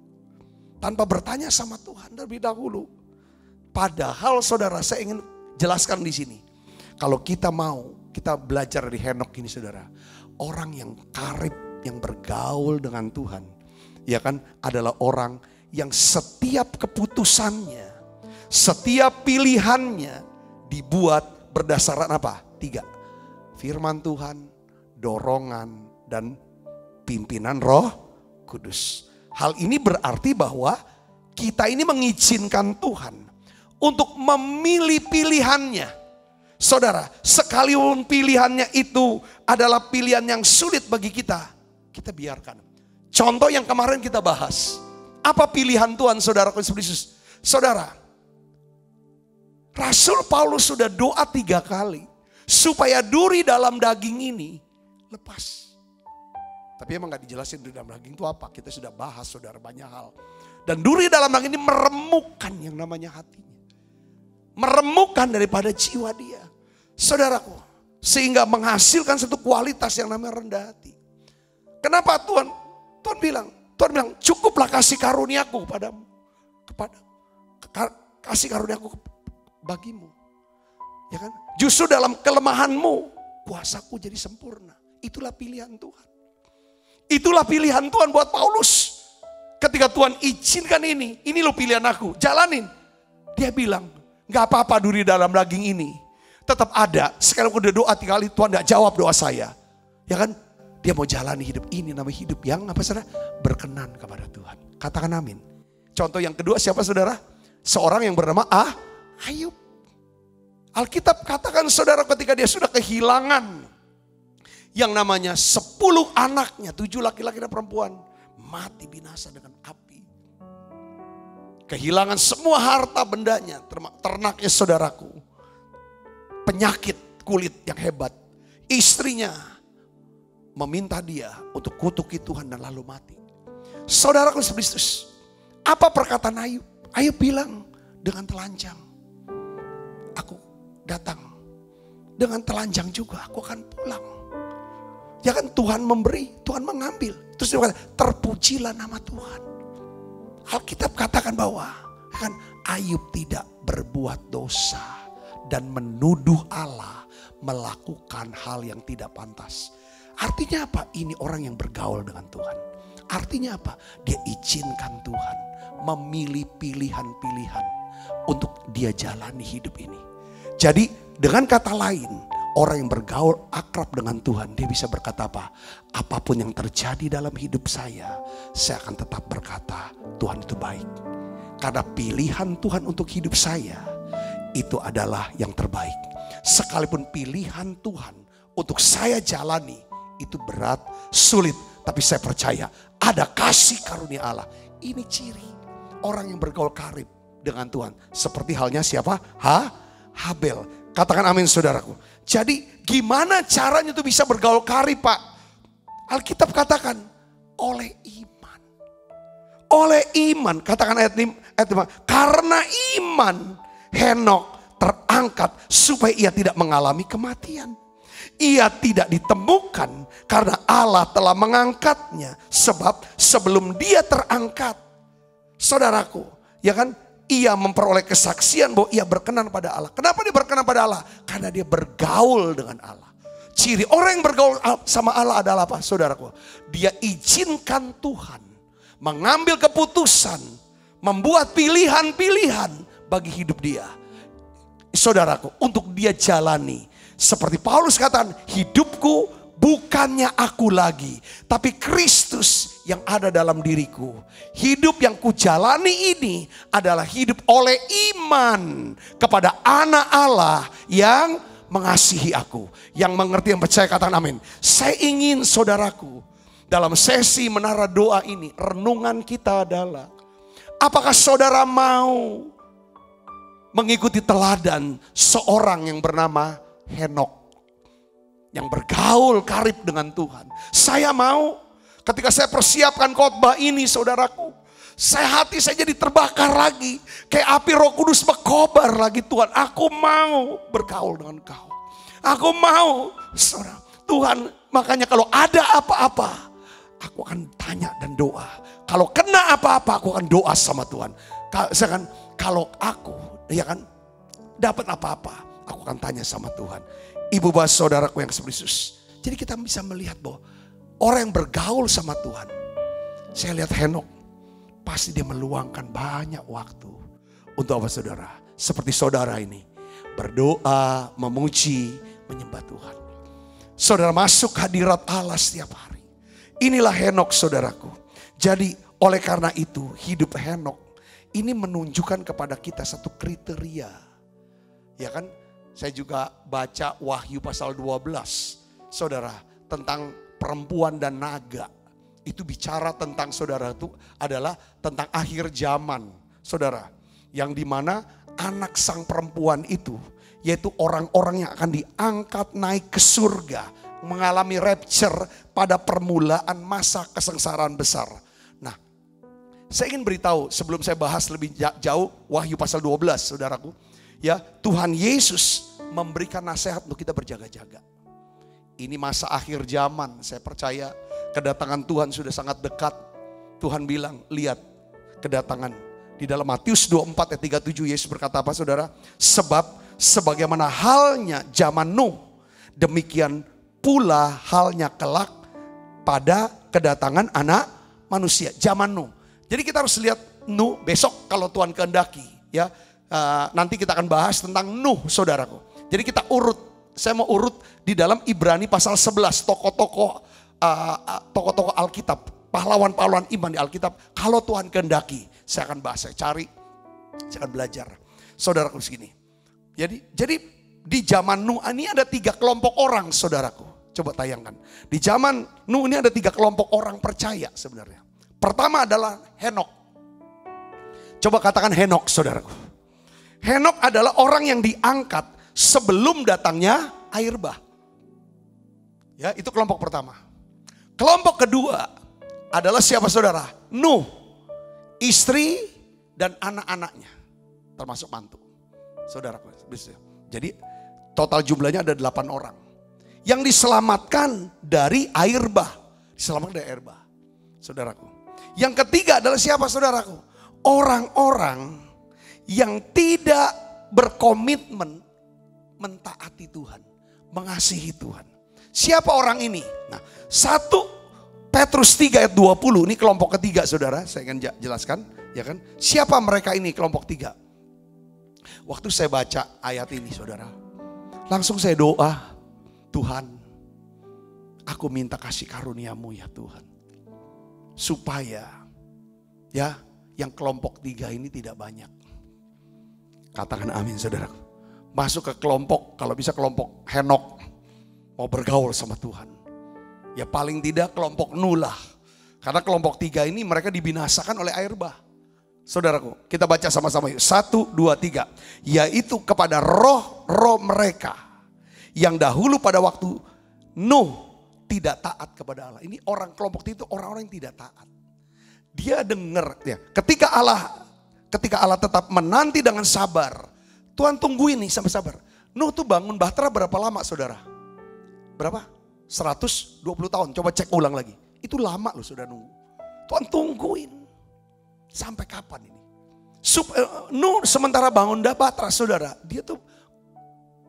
Tanpa bertanya sama Tuhan terlebih dahulu. Padahal saudara, saya ingin jelaskan di sini. Kalau kita belajar dari Henok ini saudara. Orang yang karib, yang bergaul dengan Tuhan. Ya kan, adalah orang yang setiap keputusannya, setiap pilihannya dibuat berdasarkan apa? 3. Firman Tuhan, dorongan, dan pimpinan Roh Kudus. Hal ini berarti bahwa kita ini mengizinkan Tuhan untuk memilih pilihannya. Saudara, sekalipun pilihannya itu adalah pilihan yang sulit bagi kita, kita biarkan. Contoh yang kemarin kita bahas. Apa pilihan Tuhan saudara Yesus? Saudara, Rasul Paulus sudah doa 3 kali supaya duri dalam daging ini lepas. Tapi emang gak dijelasin duri dalam daging itu apa. Kita sudah bahas saudara banyak hal. Dan duri dalam daging ini meremukkan yang namanya hatinya. Meremukkan daripada jiwa dia. Saudaraku, sehingga menghasilkan satu kualitas yang namanya rendah hati. Kenapa Tuhan bilang cukuplah kasih karuniaku padamu. Kasih karuniaku bagimu. Ya kan? Justru dalam kelemahanmu kuasaku jadi sempurna. Itulah pilihan Tuhan. Itulah pilihan Tuhan buat Paulus. Ketika Tuhan izinkan ini loh pilihan aku, jalanin. Dia bilang, gak apa-apa duri dalam daging ini. Tetap ada, sekarang udah doa 3 kali, Tuhan gak jawab doa saya. Ya kan, dia mau jalani hidup ini, namanya hidup yang apa saudara? Berkenan kepada Tuhan. Katakan amin. Contoh yang kedua siapa saudara? Seorang yang bernama Ayub. Alkitab katakan saudara ketika dia sudah kehilangan yang namanya 10 anaknya, 7 laki-laki dan perempuan. Mati binasa dengan api. Kehilangan semua harta bendanya, ternaknya saudaraku. Penyakit kulit yang hebat. Istrinya meminta dia untuk kutuki Tuhan dan lalu mati. Saudaraku Kristus, apa perkataan Ayub? Ayub bilang dengan telanjang, aku datang. Dengan telanjang juga aku akan pulang. Ya kan, Tuhan memberi, Tuhan mengambil. Terus dia kata, terpujilah nama Tuhan. Alkitab katakan bahwa kan Ayub tidak berbuat dosa dan menuduh Allah melakukan hal yang tidak pantas. Artinya apa? Ini orang yang bergaul dengan Tuhan. Artinya apa? Dia izinkan Tuhan memilih pilihan-pilihan untuk dia jalani hidup ini. Jadi dengan kata lain, orang yang bergaul akrab dengan Tuhan, dia bisa berkata apa? Apapun yang terjadi dalam hidup saya akan tetap berkata Tuhan itu baik. Karena pilihan Tuhan untuk hidup saya itu adalah yang terbaik. Sekalipun pilihan Tuhan untuk saya jalani itu berat, sulit. Tapi saya percaya ada kasih karunia Allah. Ini ciri orang yang bergaul karib dengan Tuhan. Seperti halnya siapa? Habel. Katakan amin saudaraku. Jadi gimana caranya itu bisa bergaul karib Pak? Alkitab katakan oleh iman. Oleh iman. Katakan ayat 5. Karena iman Henok terangkat supaya ia tidak mengalami kematian. Ia tidak ditemukan karena Allah telah mengangkatnya. Sebab sebelum dia terangkat, saudaraku, ya kan, ia memperoleh kesaksian bahwa ia berkenan pada Allah. Kenapa dia berkenan pada Allah? Karena dia bergaul dengan Allah. Ciri orang yang bergaul sama Allah adalah apa, saudaraku? Dia izinkan Tuhan mengambil keputusan, membuat pilihan-pilihan bagi hidup dia. Saudaraku, untuk dia jalani. Seperti Paulus katakan, hidupku bukannya aku lagi, tapi Kristus yang ada dalam diriku. Hidup yang kujalani ini adalah hidup oleh iman kepada anak Allah yang mengasihi aku. Yang mengerti, yang percaya, katakan amin. Saya ingin saudaraku, dalam sesi menara doa ini, renungan kita adalah, apakah saudara mau mengikuti teladan seorang yang bernama Henok, yang bergaul karib dengan Tuhan? Saya mau, ketika saya persiapkan khotbah ini saudaraku, hati saya jadi terbakar lagi. Kayak api Roh Kudus berkobar lagi. Tuhan, aku mau bergaul dengan Kau. Aku mau, saudara. Tuhan, makanya kalau ada apa-apa, aku akan tanya dan doa. Kalau kena apa-apa, aku akan doa sama Tuhan. Kalau aku, ya kan, dapat apa-apa, aku akan tanya sama Tuhan. Ibu bapak saudaraku yang Yesus. Jadi kita bisa melihat bahwa orang yang bergaul sama Tuhan. Saya lihat Henok, pasti dia meluangkan banyak waktu untuk apa saudara? Seperti saudara ini, berdoa, memuji, menyembah Tuhan. Saudara masuk hadirat Allah setiap hari. Inilah Henok saudaraku. Jadi oleh karena itu hidup Henok ini menunjukkan kepada kita satu kriteria. Ya kan? Saya juga baca Wahyu pasal 12. Saudara, tentang perempuan dan naga. Itu bicara tentang saudara itu adalah tentang akhir zaman. Saudara, yang dimana anak sang perempuan itu, yaitu orang-orang yang akan diangkat naik ke surga. Mengalami rapture pada permulaan masa kesengsaraan besar. Nah, saya ingin beritahu sebelum saya bahas lebih jauh Wahyu pasal 12 saudaraku. Ya, Tuhan Yesus memberikan nasihat untuk kita berjaga-jaga. Ini masa akhir zaman, saya percaya kedatangan Tuhan sudah sangat dekat. Tuhan bilang, lihat kedatangan. Di dalam Matius 24 ayat 37 Yesus berkata apa saudara? Sebab sebagaimana halnya zaman Nuh, demikian pula halnya kelak pada kedatangan anak manusia. Zaman Nuh. Jadi kita harus lihat Nuh besok kalau Tuhan kehendaki. Ya, nanti kita akan bahas tentang Nuh saudaraku. Jadi kita urut, saya mau urut di dalam Ibrani pasal 11, tokoh-tokoh Alkitab, pahlawan-pahlawan iman di Alkitab. Kalau Tuhan kehendaki, saya akan bahas, saya cari, saya akan belajar. Saudaraku segini. Jadi di zaman Nuh ini ada 3 kelompok orang saudaraku. Coba tayangkan. Di zaman Nuh ini ada 3 kelompok orang percaya sebenarnya. Pertama adalah Henok. Coba katakan Henok saudaraku. Henok adalah orang yang diangkat sebelum datangnya air bah. Ya, itu kelompok pertama. Kelompok kedua adalah siapa saudara? Nuh, istri dan anak-anaknya, termasuk mantu. Saudaraku, jadi total jumlahnya ada 8 orang. Yang diselamatkan dari air bah. Diselamatkan dari air bah. Saudaraku. Yang ketiga adalah siapa saudaraku? Orang-orang yang tidak berkomitmen mentaati Tuhan, mengasihi Tuhan. Siapa orang ini? Nah, 1 Petrus 3 ayat 20, ini kelompok ketiga saudara, saya akan jelaskan, ya kan? Siapa mereka ini kelompok 3? Waktu saya baca ayat ini saudara, langsung saya doa, Tuhan, aku minta kasih karunia-Mu ya Tuhan. Supaya ya yang kelompok 3 ini tidak banyak. Katakan amin saudaraku. Masuk ke kelompok, kalau bisa kelompok Henok, mau bergaul sama Tuhan. Ya paling tidak kelompok Nuh lah. Karena kelompok 3 ini mereka dibinasakan oleh air bah. Saudaraku, kita baca sama-sama yuk. 1, 2, 3. Yaitu kepada roh-roh mereka yang dahulu pada waktu Nuh tidak taat kepada Allah. Ini orang kelompok itu orang-orang yang tidak taat. Dia dengar, ya, ketika Allah tetap menanti dengan sabar. Tuhan tungguin nih sampai sabar. Nuh tuh bangun bahtera berapa lama saudara? Berapa? 120 tahun. Coba cek ulang lagi. Itu lama loh saudara nunggu. Tuhan tungguin. Sampai kapan ini? Nuh sementara bangun bahtera saudara. Dia tuh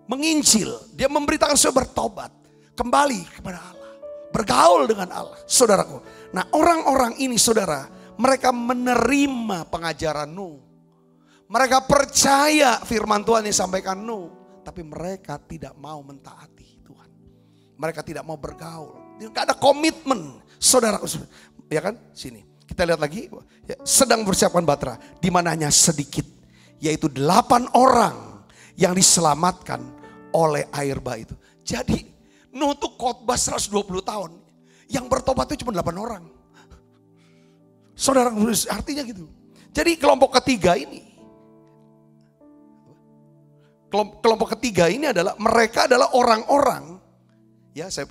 menginjil. Dia memberitakan saudara bertobat. Kembali kepada Allah. Bergaul dengan Allah. Saudaraku. Nah orang-orang ini saudara. Mereka menerima pengajaran Nuh. Mereka percaya firman Tuhan yang disampaikan Nuh. Tapi mereka tidak mau mentaati Tuhan. Mereka tidak mau bergaul. Tidak ada komitmen. Saudara, ya kan? Sini. Kita lihat lagi. Ya, sedang bersiapkan bahtera. Di mana hanya sedikit. Yaitu 8 orang yang diselamatkan oleh air bah itu. Jadi Nuh tuh khotbah 120 tahun. Yang bertobat itu cuma 8 orang. Saudara, artinya gitu. Jadi kelompok ketiga ini. Kelompok ketiga ini adalah mereka adalah orang-orang, ya saya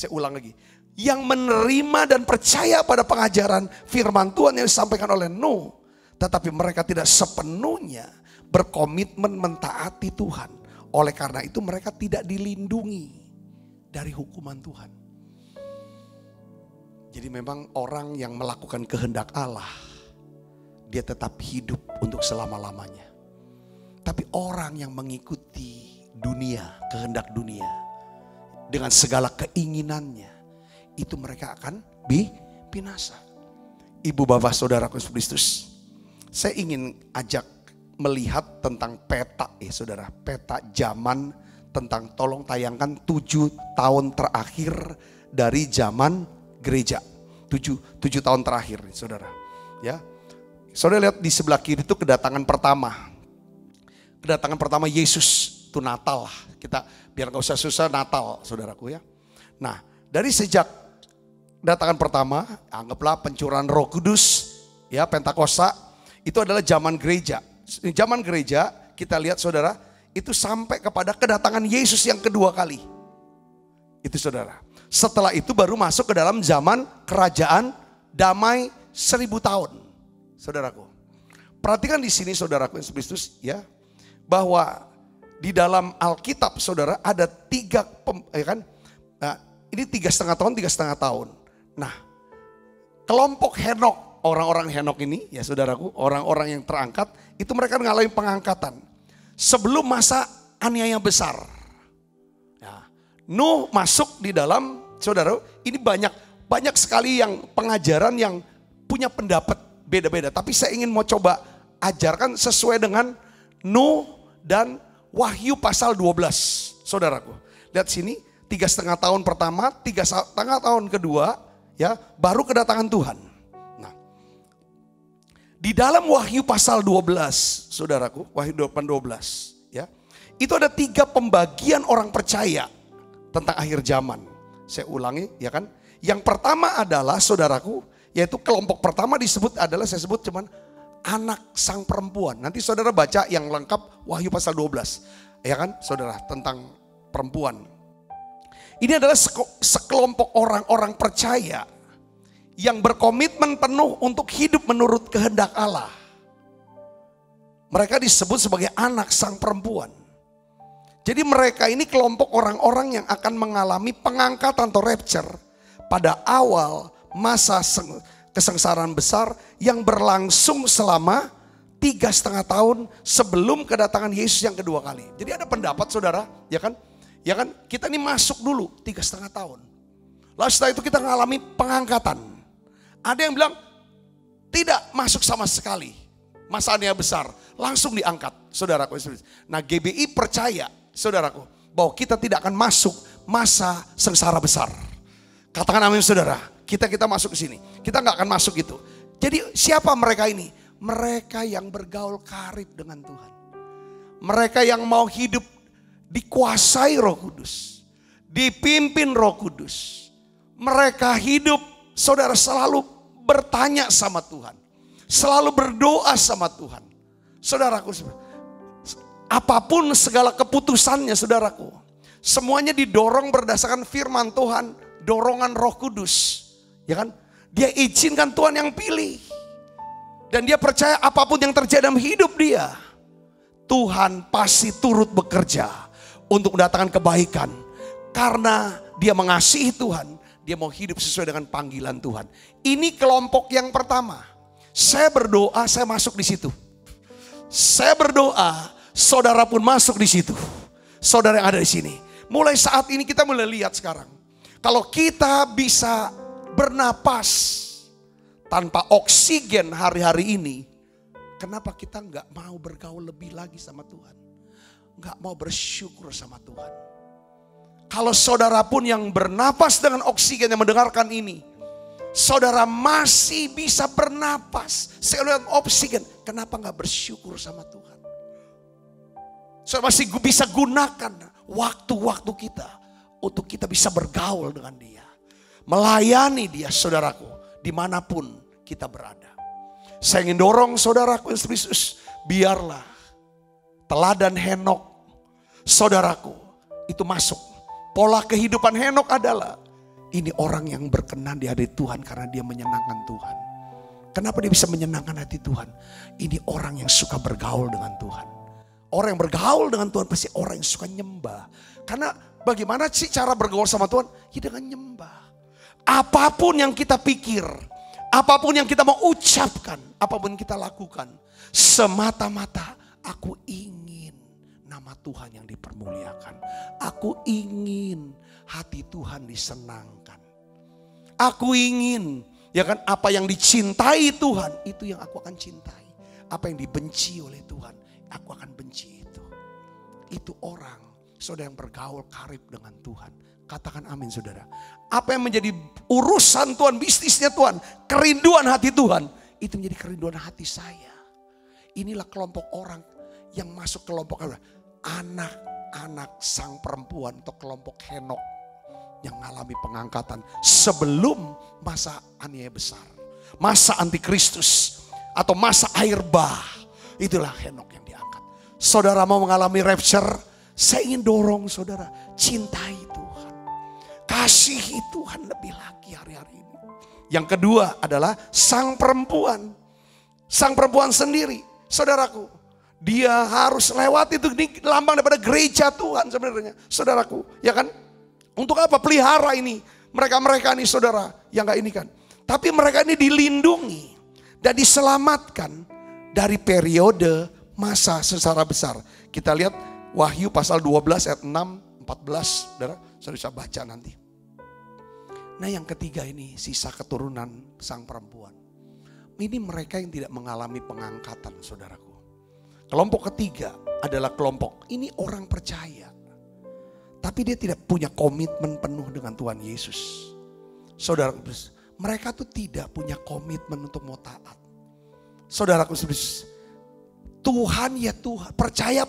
ulang lagi, yang menerima dan percaya pada pengajaran firman Tuhan yang disampaikan oleh Nuh, tetapi mereka tidak sepenuhnya berkomitmen mentaati Tuhan. Oleh karena itu mereka tidak dilindungi dari hukuman Tuhan. Jadi memang orang yang melakukan kehendak Allah dia tetap hidup untuk selama-lamanya. Tapi orang yang mengikuti dunia, kehendak dunia, dengan segala keinginannya, itu mereka akan binasa. Ibu bapak saudaraku Kristus, saya ingin ajak melihat tentang peta saudara. Peta zaman tentang, tolong tayangkan 7 tahun terakhir dari zaman gereja. 7 tahun terakhir saudara. Ya, saudara lihat di sebelah kiri itu kedatangan pertama. Kedatangan pertama Yesus, itu Natal lah. Kita biar gak usah susah Natal saudaraku ya. Nah dari sejak kedatangan pertama, anggaplah pencurahan Roh Kudus, ya Pentakosta, itu adalah zaman gereja. Zaman gereja kita lihat saudara, itu sampai kepada kedatangan Yesus yang kedua kali. Itu saudara. Setelah itu baru masuk ke dalam zaman kerajaan damai 1000 tahun. Saudaraku. Perhatikan di sini saudaraku Yesus Kristus ya, bahwa di dalam Alkitab saudara ada 3 kan? Nah, ini 3,5 tahun, 3,5 tahun. Nah, kelompok Henok, orang-orang Henok ini ya saudaraku, orang-orang yang terangkat, itu mereka mengalami pengangkatan sebelum masa aniaya besar. Ya, Nuh masuk di dalam, saudara, ini banyak sekali yang pengajaran yang punya pendapat beda-beda. Tapi saya ingin mau coba ajarkan sesuai dengan Nuh dan Wahyu pasal 12, saudaraku. Lihat sini, 3,5 tahun pertama, 3,5 tahun kedua, ya, baru kedatangan Tuhan. Nah, di dalam Wahyu pasal 12, saudaraku, Wahyu 12, ya, itu ada 3 pembagian orang percaya tentang akhir zaman. Saya ulangi, ya kan? Yang pertama adalah, saudaraku, yaitu kelompok pertama disebut adalah, saya sebut cuman anak sang perempuan. Nanti saudara baca yang lengkap Wahyu pasal 12, ya kan, saudara, tentang perempuan. Ini adalah sekelompok orang-orang percaya yang berkomitmen penuh untuk hidup menurut kehendak Allah. Mereka disebut sebagai anak sang perempuan. Jadi mereka ini kelompok orang-orang yang akan mengalami pengangkatan atau rapture pada awal masa kesengsaraan besar yang berlangsung selama 3,5 tahun sebelum kedatangan Yesus yang kedua kali. Jadi ada pendapat saudara, ya kan? Ya kan, kita ini masuk dulu 3,5 tahun. Lalu setelah itu kita mengalami pengangkatan. Ada yang bilang tidak masuk sama sekali. Masanya besar, langsung diangkat, saudaraku. Nah, GBI percaya, saudaraku, bahwa kita tidak akan masuk masa sengsara besar. Katakan amin saudara. Kita masuk ke sini. Kita nggak akan masuk itu. Jadi siapa mereka ini? Mereka yang bergaul karib dengan Tuhan. Mereka yang mau hidup dikuasai Roh Kudus, dipimpin Roh Kudus. Mereka hidup, saudara, selalu bertanya sama Tuhan, selalu berdoa sama Tuhan. Saudaraku, apapun segala keputusannya, saudaraku, semuanya didorong berdasarkan firman Tuhan, dorongan Roh Kudus, ya kan? Dia izinkan Tuhan yang pilih, dan dia percaya apapun yang terjadi dalam hidup dia, Tuhan pasti turut bekerja untuk mendatangkan kebaikan. Karena dia mengasihi Tuhan, dia mau hidup sesuai dengan panggilan Tuhan. Ini kelompok yang pertama. Saya berdoa, saya masuk di situ. Saya berdoa, saudara pun masuk di situ. Saudara yang ada di sini. Mulai saat ini kita mulai lihat sekarang. Kalau kita bisa bernapas tanpa oksigen hari-hari ini, kenapa kita nggak mau bergaul lebih lagi sama Tuhan? Nggak mau bersyukur sama Tuhan. Kalau saudara pun yang bernapas dengan oksigen yang mendengarkan ini, saudara masih bisa bernapas dengan oksigen, kenapa nggak bersyukur sama Tuhan? Saudara masih bisa gunakan waktu-waktu kita untuk kita bisa bergaul dengan Dia, melayani Dia, saudaraku, dimanapun kita berada. Saya ingin dorong saudaraku Yesus Kristus, biarlah teladan Henok, saudaraku, itu masuk. Pola kehidupan Henok adalah, ini orang yang berkenan di hadirat Tuhan karena dia menyenangkan Tuhan. Kenapa dia bisa menyenangkan hati Tuhan? Ini orang yang suka bergaul dengan Tuhan. Orang yang bergaul dengan Tuhan pasti orang yang suka nyembah. Karena bagaimana sih cara bergaul sama Tuhan? Ya dengan nyembah. Apapun yang kita pikir, Apapun yang kita mau ucapkan, apapun kita lakukan, semata-mata aku ingin nama Tuhan yang dipermuliakan. Aku ingin hati Tuhan disenangkan. Aku ingin, ya kan, apa yang dicintai Tuhan, itu yang aku akan cintai. Apa yang dibenci oleh Tuhan, aku akan benci itu. Itu orang, saudara, yang bergaul karib dengan Tuhan. Katakan amin, saudara. Apa yang menjadi urusan Tuhan, bisnisnya Tuhan, kerinduan hati Tuhan, itu menjadi kerinduan hati saya. Inilah kelompok orang yang masuk kelompok anak-anak sang perempuan atau kelompok Henok yang mengalami pengangkatan sebelum masa aniaya besar, masa antikristus atau masa air bah. Itulah Henok yang diangkat. Saudara mau mengalami rapture, saya ingin dorong saudara, cintai Tuhan, kasihi Tuhan lebih lagi hari-hari ini. Yang kedua adalah sang perempuan. Sang perempuan sendiri, saudaraku, dia harus lewati itu, ini lambang daripada gereja Tuhan sebenarnya, saudaraku, ya kan? Untuk apa? Pelihara ini mereka-mereka ini, saudara, yang gak ini kan. Tapi mereka ini dilindungi dan diselamatkan dari periode masa sengsara besar. Kita lihat Wahyu pasal 12 ayat 6, 14, saudara, saya bisa baca nanti. Nah, yang ketiga ini sisa keturunan sang perempuan. Ini mereka yang tidak mengalami pengangkatan, saudaraku. Kelompok ketiga adalah kelompok ini orang percaya, tapi dia tidak punya komitmen penuh dengan Tuhan Yesus. Saudaraku, mereka tuh tidak punya komitmen untuk mau taat. Saudaraku, Tuhan ya Tuhan, percaya,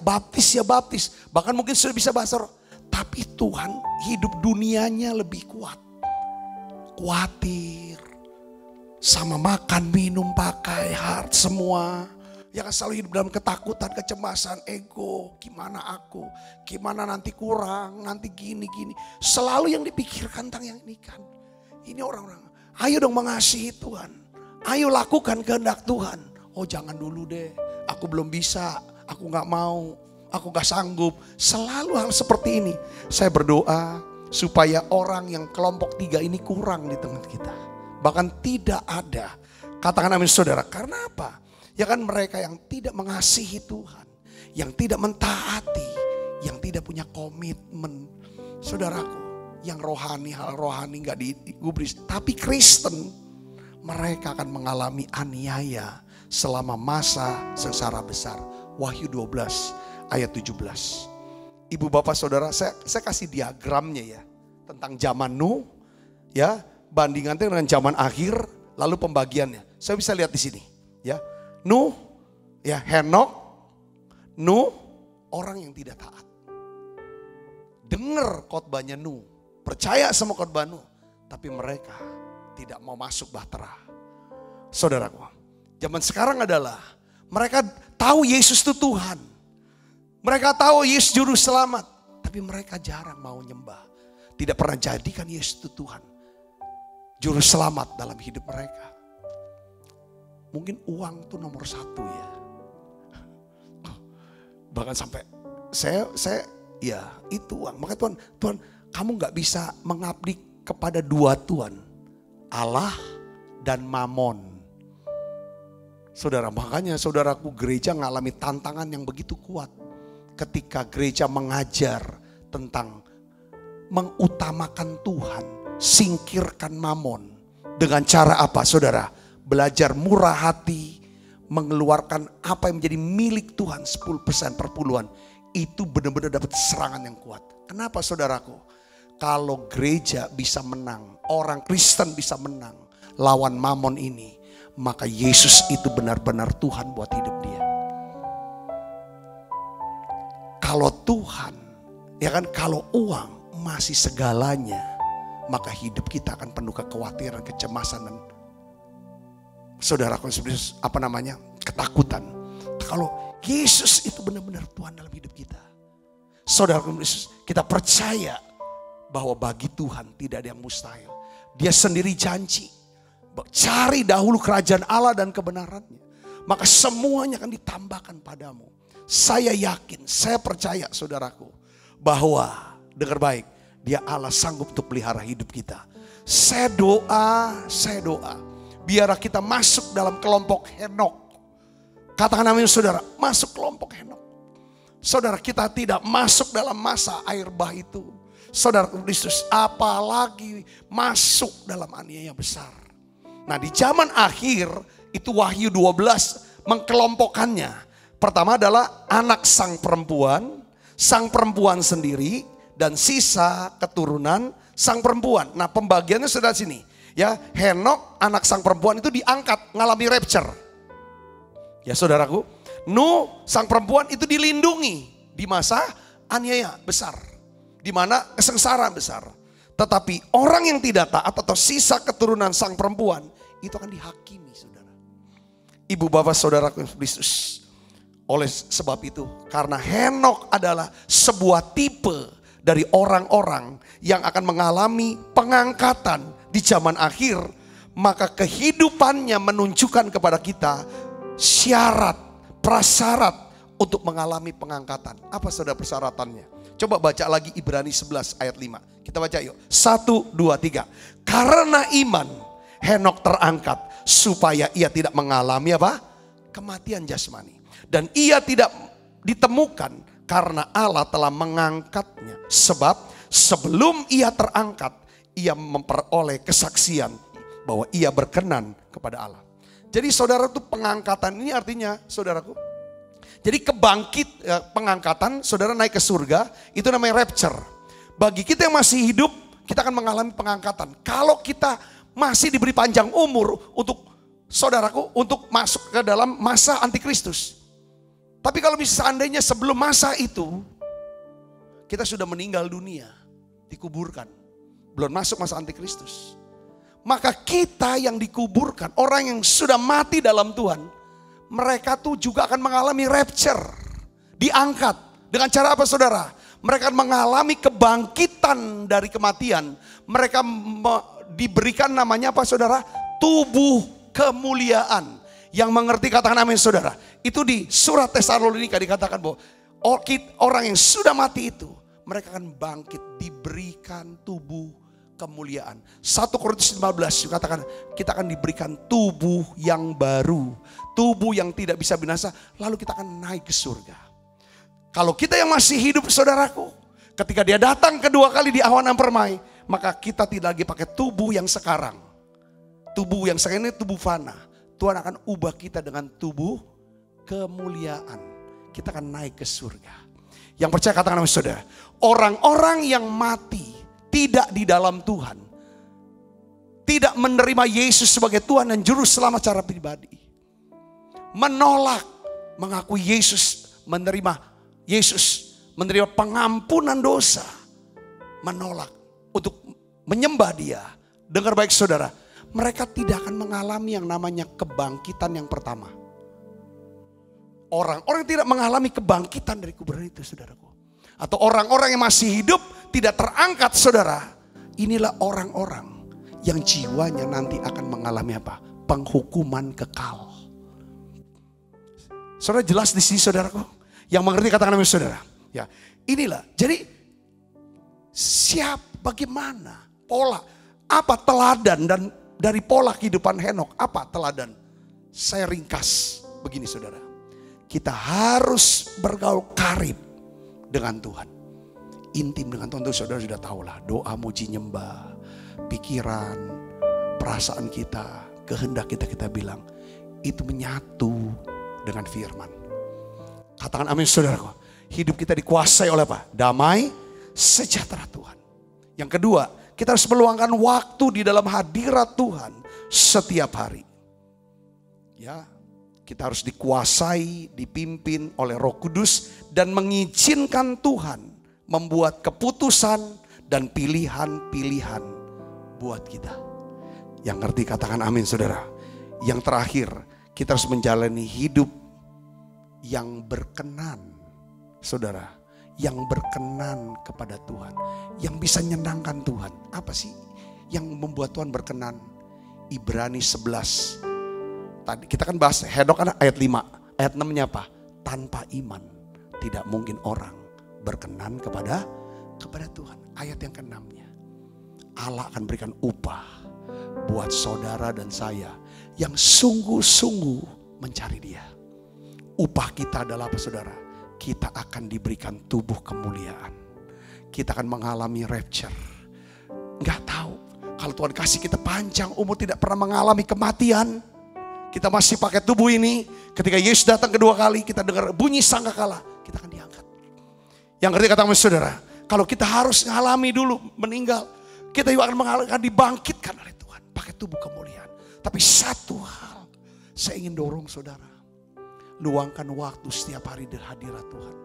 baptis ya baptis, bahkan mungkin sudah bisa bahasa roh. Tapi Tuhan, hidup dunianya lebih kuat. Khawatir sama makan, minum, pakai, hard, semua. Yang selalu hidup dalam ketakutan, kecemasan, ego. Gimana aku, gimana nanti kurang, nanti gini. Selalu yang dipikirkan tentang yang ini kan. Ini orang-orang, ayo dong mengasihi Tuhan. Ayo lakukan kehendak Tuhan. Oh jangan dulu deh, aku belum bisa, aku gak mau, aku gak sanggup. Selalu hal seperti ini. Saya berdoa supaya orang yang kelompok 3 ini kurang di tengah kita. Bahkan tidak ada. Katakan amin, saudara. Karena apa? Ya kan, mereka yang tidak mengasihi Tuhan, yang tidak mentaati, yang tidak punya komitmen. Saudaraku, yang rohani, hal rohani gak digubris. Tapi Kristen, mereka akan mengalami aniaya selama masa sengsara besar. Wahyu 12 ayat 17. Ibu bapak saudara, saya kasih diagramnya ya. Tentang zaman Nuh, ya, bandingannya dengan zaman akhir, lalu pembagiannya. Saya bisa lihat di sini, ya. Nuh, ya, Henok, Nuh, orang yang tidak taat. Dengar khotbahnya Nuh, percaya sama khotbah Nuh, tapi mereka tidak mau masuk bahtera. Saudaraku, zaman sekarang adalah mereka tahu Yesus itu Tuhan. Mereka tahu Yesus juru selamat, tapi mereka jarang mau nyembah. Tidak pernah jadikan Yesus itu Tuhan, juru selamat dalam hidup mereka. Mungkin uang itu nomor 1 ya. Bahkan sampai saya ya itu uang. Maka Tuhan kamu gak bisa mengabdi kepada 2 Tuhan, Allah dan Mamon. Saudara, makanya saudaraku, gereja mengalami tantangan yang begitu kuat. Ketika gereja mengajar tentang mengutamakan Tuhan, singkirkan Mamon. Dengan cara apa, saudara? Belajar murah hati, mengeluarkan apa yang menjadi milik Tuhan, 10% perpuluhan. Itu benar-benar dapat serangan yang kuat. Kenapa, saudaraku? Kalau gereja bisa menang, orang Kristen bisa menang lawan Mamon ini, maka Yesus itu benar-benar Tuhan buat hidup dia. Kalau Tuhan, ya kan, kalau uang masih segalanya, maka hidup kita akan penuh kekhawatiran, kecemasan, dan saudaraku, ketakutan. Kalau Yesus itu benar-benar Tuhan dalam hidup kita, saudaraku, kita percaya bahwa bagi Tuhan tidak ada yang mustahil. Dia sendiri janji, cari dahulu kerajaan Allah dan kebenarannya, maka semuanya akan ditambahkan padamu. Saya yakin, saya percaya saudaraku, bahwa dengar baik, Dia Allah sanggup untuk pelihara hidup kita. Saya doa biarlah kita masuk dalam kelompok Henok. Katakan amin saudara, masuk kelompok Henok. Saudara, kita tidak masuk dalam masa air bah itu. Saudara Kristus, apalagi masuk dalam aniaya besar. Nah, di zaman akhir itu Wahyu 12 mengkelompokkannya. Pertama adalah anak sang perempuan sendiri, dan sisa keturunan sang perempuan. Nah, pembagiannya sudah sini. Ya, Henok anak sang perempuan itu diangkat, ngalami rapture. Ya saudaraku, Nuh sang perempuan itu dilindungi di masa aniaya besar, di mana kesengsaraan besar. Tetapi orang yang tidak taat atau sisa keturunan sang perempuan itu akan dihakimi, saudara. Ibu bapak saudaraku Kristus. Oleh sebab itu, karena Henok adalah sebuah tipe dari orang-orang yang akan mengalami pengangkatan di zaman akhir, maka kehidupannya menunjukkan kepada kita syarat, prasyarat untuk mengalami pengangkatan. Apa saudara persyaratannya? Coba baca lagi Ibrani 11 ayat 5. Kita baca yuk. 1, 2, 3. Karena iman Henok terangkat supaya ia tidak mengalami apa? Kematian jasmani. Dan ia tidak ditemukan karena Allah telah mengangkatnya. Sebab sebelum ia terangkat, ia memperoleh kesaksian bahwa ia berkenan kepada Allah. Jadi saudara tuh pengangkatan ini artinya saudaraku. Jadi pengangkatan saudara naik ke surga itu namanya rapture. Bagi kita yang masih hidup kita akan mengalami pengangkatan. Kalau kita masih diberi panjang umur untuk saudaraku untuk masuk ke dalam masa antikristus. Tapi kalau seandainya sebelum masa itu kita sudah meninggal dunia, dikuburkan, belum masuk masa antikristus. Maka kita yang dikuburkan, orang yang sudah mati dalam Tuhan, mereka tuh juga akan mengalami rapture, diangkat. Dengan cara apa saudara? Mereka akan mengalami kebangkitan dari kematian. Mereka diberikan namanya apa saudara? Tubuh kemuliaan. Yang mengerti katakan amin saudara. Itu di surat Tesalonika dikatakan bahwa orang yang sudah mati itu, mereka akan bangkit, diberikan tubuh kemuliaan. 1 Korintus 15 katakan kita akan diberikan tubuh yang baru, tubuh yang tidak bisa binasa, lalu kita akan naik ke surga. Kalau kita yang masih hidup saudaraku, ketika dia datang kedua kali di awan permai, maka kita tidak lagi pakai tubuh yang sekarang. Tubuh yang sekarang ini tubuh fana. Tuhan akan ubah kita dengan tubuh kemuliaan. Kita akan naik ke surga. Yang percaya katakan saudara, orang-orang yang mati tidak di dalam Tuhan, tidak menerima Yesus sebagai Tuhan dan Juru Selamat secara pribadi, menolak mengakui Yesus, menerima pengampunan dosa, menolak untuk menyembah Dia. Dengar baik saudara, mereka tidak akan mengalami yang namanya kebangkitan yang pertama. Orang-orang yang tidak mengalami kebangkitan dari kuburan itu saudaraku, atau orang-orang yang masih hidup tidak terangkat saudara, inilah orang-orang yang jiwanya nanti akan mengalami apa? Penghukuman kekal. Saudara jelas di sini saudaraku, yang mengerti katakan amin saudara. Ya, inilah. Jadi bagaimana pola, apa teladan dan dari pola kehidupan Henok, apa teladan? Saya ringkas begini saudara. Kita harus bergaul karib dengan Tuhan. Intim dengan Tuhan itu saudara sudah tahulah. Doa, muji, nyembah, pikiran, perasaan kita, kehendak kita bilang. Itu menyatu dengan firman. Katakan amin saudara. Hidup kita dikuasai oleh apa? Damai, sejahtera Tuhan. Yang kedua, kita harus meluangkan waktu di dalam hadirat Tuhan setiap hari. Ya, kita harus dikuasai, dipimpin oleh Roh Kudus dan mengizinkan Tuhan membuat keputusan dan pilihan-pilihan buat kita. Yang ngerti katakan amin saudara. Yang terakhir, kita harus menjalani hidup yang berkenan saudara. Yang berkenan kepada Tuhan. Yang bisa menyenangkan Tuhan. Apa sih yang membuat Tuhan berkenan? Ibrani 11. Tadi kita kan bahas Henok kan ayat 5. Ayat 6-nya apa? Tanpa iman tidak mungkin orang berkenan kepada Tuhan. Ayat yang ke-6-nya. Allah akan berikan upah buat saudara dan saya yang sungguh-sungguh mencari Dia. Upah kita adalah apa saudara? Kita akan diberikan tubuh kemuliaan. Kita akan mengalami rapture. Nggak tahu. Kalau Tuhan kasih kita panjang umur, tidak pernah mengalami kematian. Kita masih pakai tubuh ini. Ketika Yesus datang kedua kali, kita dengar bunyi sangkakala, kita akan diangkat. Yang ketiga kata saudara, kalau kita harus mengalami dulu meninggal, kita juga akan dibangkitkan oleh Tuhan. Pakai tubuh kemuliaan. Tapi satu hal, saya ingin dorong saudara. Luangkan waktu setiap hari di hadirat Tuhan.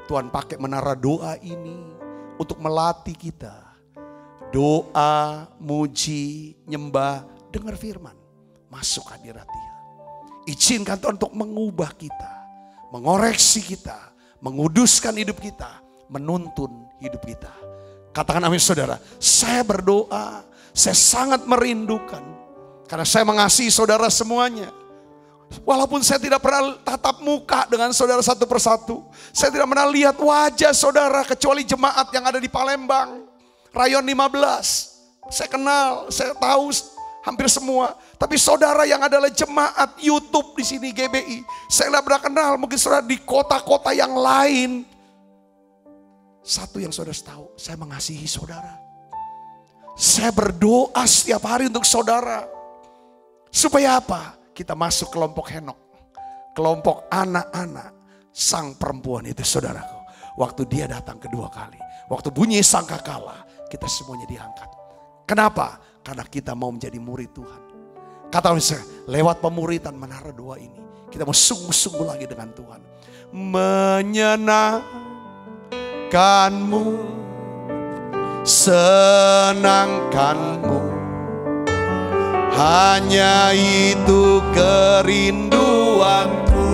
Tuhan pakai menara doa ini untuk melatih kita. Doa, muji, nyembah, dengar firman. Masuk hadirat Dia. Izinkan Tuhan untuk mengubah kita. Mengoreksi kita. Menguduskan hidup kita. Menuntun hidup kita. Katakan amin saudara. Saya berdoa. Saya sangat merindukan. Karena saya mengasihi saudara semuanya. Walaupun saya tidak pernah tatap muka dengan saudara satu persatu. Saya tidak pernah lihat wajah saudara kecuali jemaat yang ada di Palembang. Rayon 15. Saya kenal, saya tahu hampir semua. Tapi saudara yang adalah jemaat YouTube di sini GBI. Saya tidak pernah kenal, mungkin saudara di kota-kota yang lain. Satu yang saudara tahu, saya mengasihi saudara. Saya berdoa setiap hari untuk saudara. Supaya apa? Kita masuk kelompok Henok. Kelompok anak-anak sang perempuan itu saudaraku. Waktu dia datang kedua kali. Waktu bunyi sangkakala. Kita semuanya diangkat. Kenapa? Karena kita mau menjadi murid Tuhan. Kata misalnya, lewat pemuridan menara doa ini. Kita mau sungguh-sungguh lagi dengan Tuhan. Menyenangkanmu. Senangkanmu. Hanya itu kerinduanku,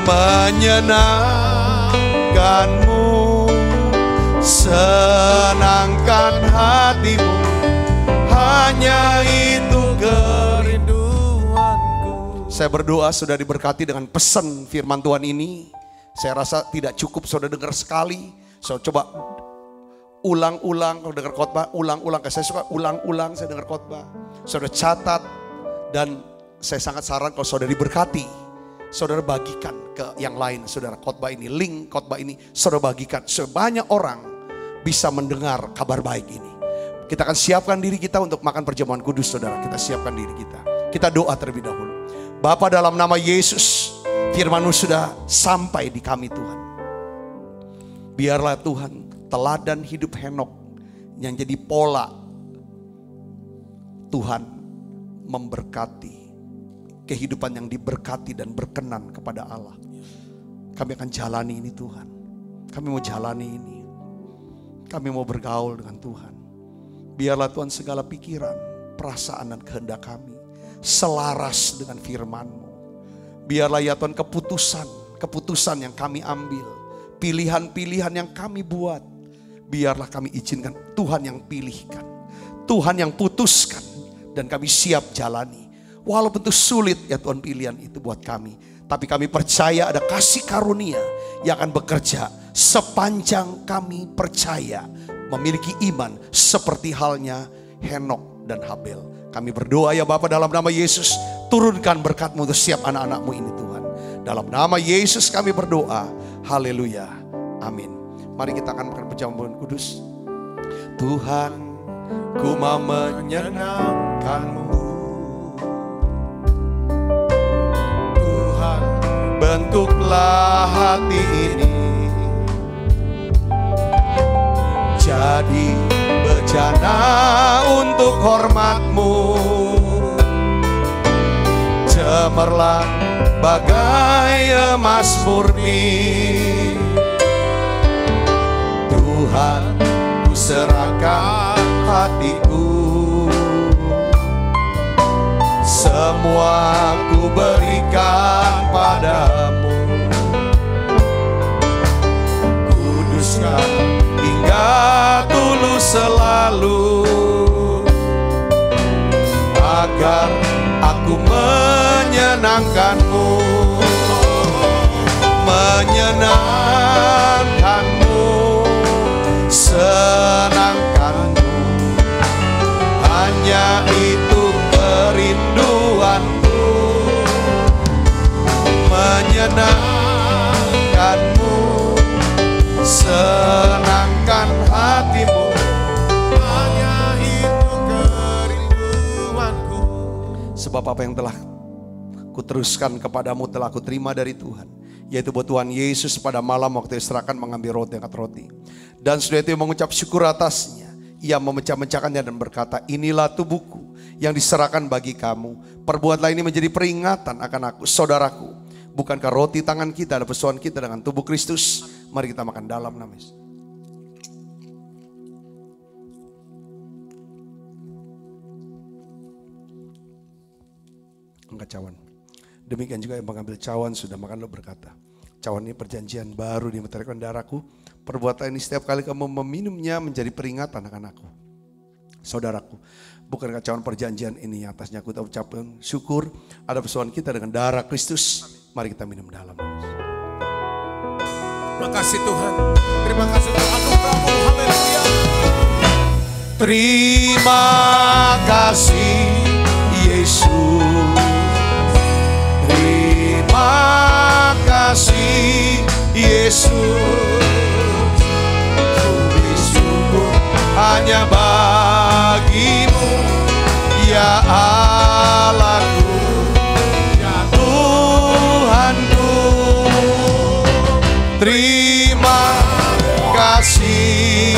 menyenangkanmu, senangkan hatimu. Hanya itu kerinduanku. Saya berdoa sudah diberkati dengan pesan firman Tuhan ini. Saya rasa tidak cukup saudara dengar sekali. So coba ulang-ulang kalau dengar khotbah, ulang-ulang. Saya suka ulang-ulang saya dengar khotbah. Saudara catat, dan saya sangat saran kalau saudara diberkati, saudara bagikan ke yang lain. Saudara khotbah ini, link khotbah ini saudara bagikan. Sebanyak orang bisa mendengar kabar baik ini. Kita akan siapkan diri kita untuk makan perjamuan kudus saudara. Kita siapkan diri kita. Kita doa terlebih dahulu. Bapa, dalam nama Yesus, firman-Mu sudah sampai di kami Tuhan. Biarlah Tuhan teladan hidup Henok yang jadi pola Tuhan memberkati kehidupan yang diberkati dan berkenan kepada Allah. Kami akan jalani ini Tuhan. Kami mau jalani ini. Kami mau bergaul dengan Tuhan. Biarlah Tuhan segala pikiran, perasaan dan kehendak kami selaras dengan firman-Mu. Biarlah ya Tuhan keputusan yang kami ambil, pilihan-pilihan yang kami buat, biarlah kami izinkan Tuhan yang pilihkan, Tuhan yang putuskan, dan kami siap jalani. Walaupun itu sulit ya Tuhan pilihan itu buat kami, tapi kami percaya ada kasih karunia yang akan bekerja sepanjang kami percaya memiliki iman seperti halnya Henok dan Habel. Kami berdoa ya Bapa dalam nama Yesus, turunkan berkat-Mu untuk setiap anak-anak-Mu ini Tuhan. Dalam nama Yesus kami berdoa, haleluya, amin. Mari kita akan makan perjamuan kudus. Tuhan, ku mau menyenangkan-Mu. Tuhan, bentuklah hati ini jadi bejana untuk hormat-Mu. Cemerlang bagai emas murni. Tuhan, ku serahkan hatiku, semua ku berikan padamu. Kuduskan hingga tulus selalu, agar aku menyenangkan-Mu, menyenangkan-Mu, senangkan-Mu. Hanya itu menyenangkanmu, senangkan hatimu, hanya itu kerinduanku. Sebab apa yang telah kuteruskan kepadamu telah kuterima dari Tuhan, yaitu bahwa Tuhan Yesus pada malam waktu diserahkan mengambil roti, angkat roti, dan sudah itu mengucap syukur atasnya, ia memecah-mecahkannya dan berkata, inilah tubuhku yang diserahkan bagi kamu, perbuatlah ini menjadi peringatan akan aku. Saudaraku, bukankah roti tangan kita ada persoalan kita dengan tubuh Kristus? Mari kita makan dalam nama Yesus. Angkat cawan. Demikian juga yang mengambil cawan sudah makan lo berkata, cawan ini perjanjian baru dimeteraikan darahku. Perbuatan ini setiap kali kamu meminumnya menjadi peringatan akan aku. Saudaraku, bukankah cawan perjanjian ini atasnya aku ucapkan syukur ada persoalan kita dengan darah Kristus. Mari kita minum dalam. Terima kasih Tuhan. Terima kasih Tuhan. Anugerahmu. Haleluya. Terima kasih Yesus. Terima kasih Yesus. Ku bersyukur hanya bagimu, ya Allahku, ya Tuhanku. Terima kasih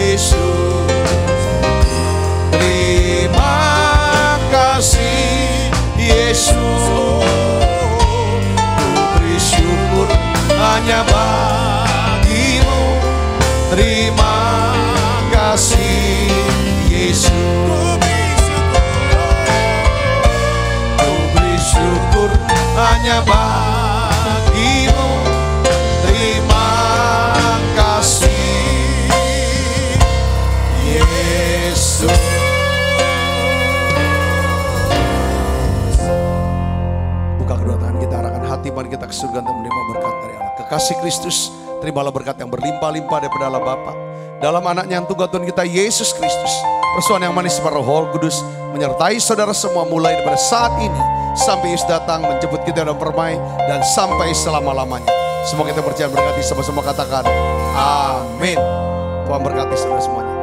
Yesus. Terima kasih Yesus. Hanya bagimu, terima kasih Yesus. Ku beri syukur hanya bagimu, terima kasih Yesus. Buka kedua tangan kita, arahkan hati, mari kita ke surga untuk menerima berkat dari Allah. Kekasih Kristus, terimalah berkat yang berlimpah-limpah daripada Allah Bapa, dalam anaknya yang tunggal Tuhan kita Yesus Kristus. Persoalan yang manis pada Roh Kudus menyertai saudara semua mulai daripada saat ini sampai Yesus datang menjemput kita dalam permai dan sampai selama-lamanya. Semoga kita percaya berkati sama-sama, katakan amin. Tuhan berkati saudara semuanya.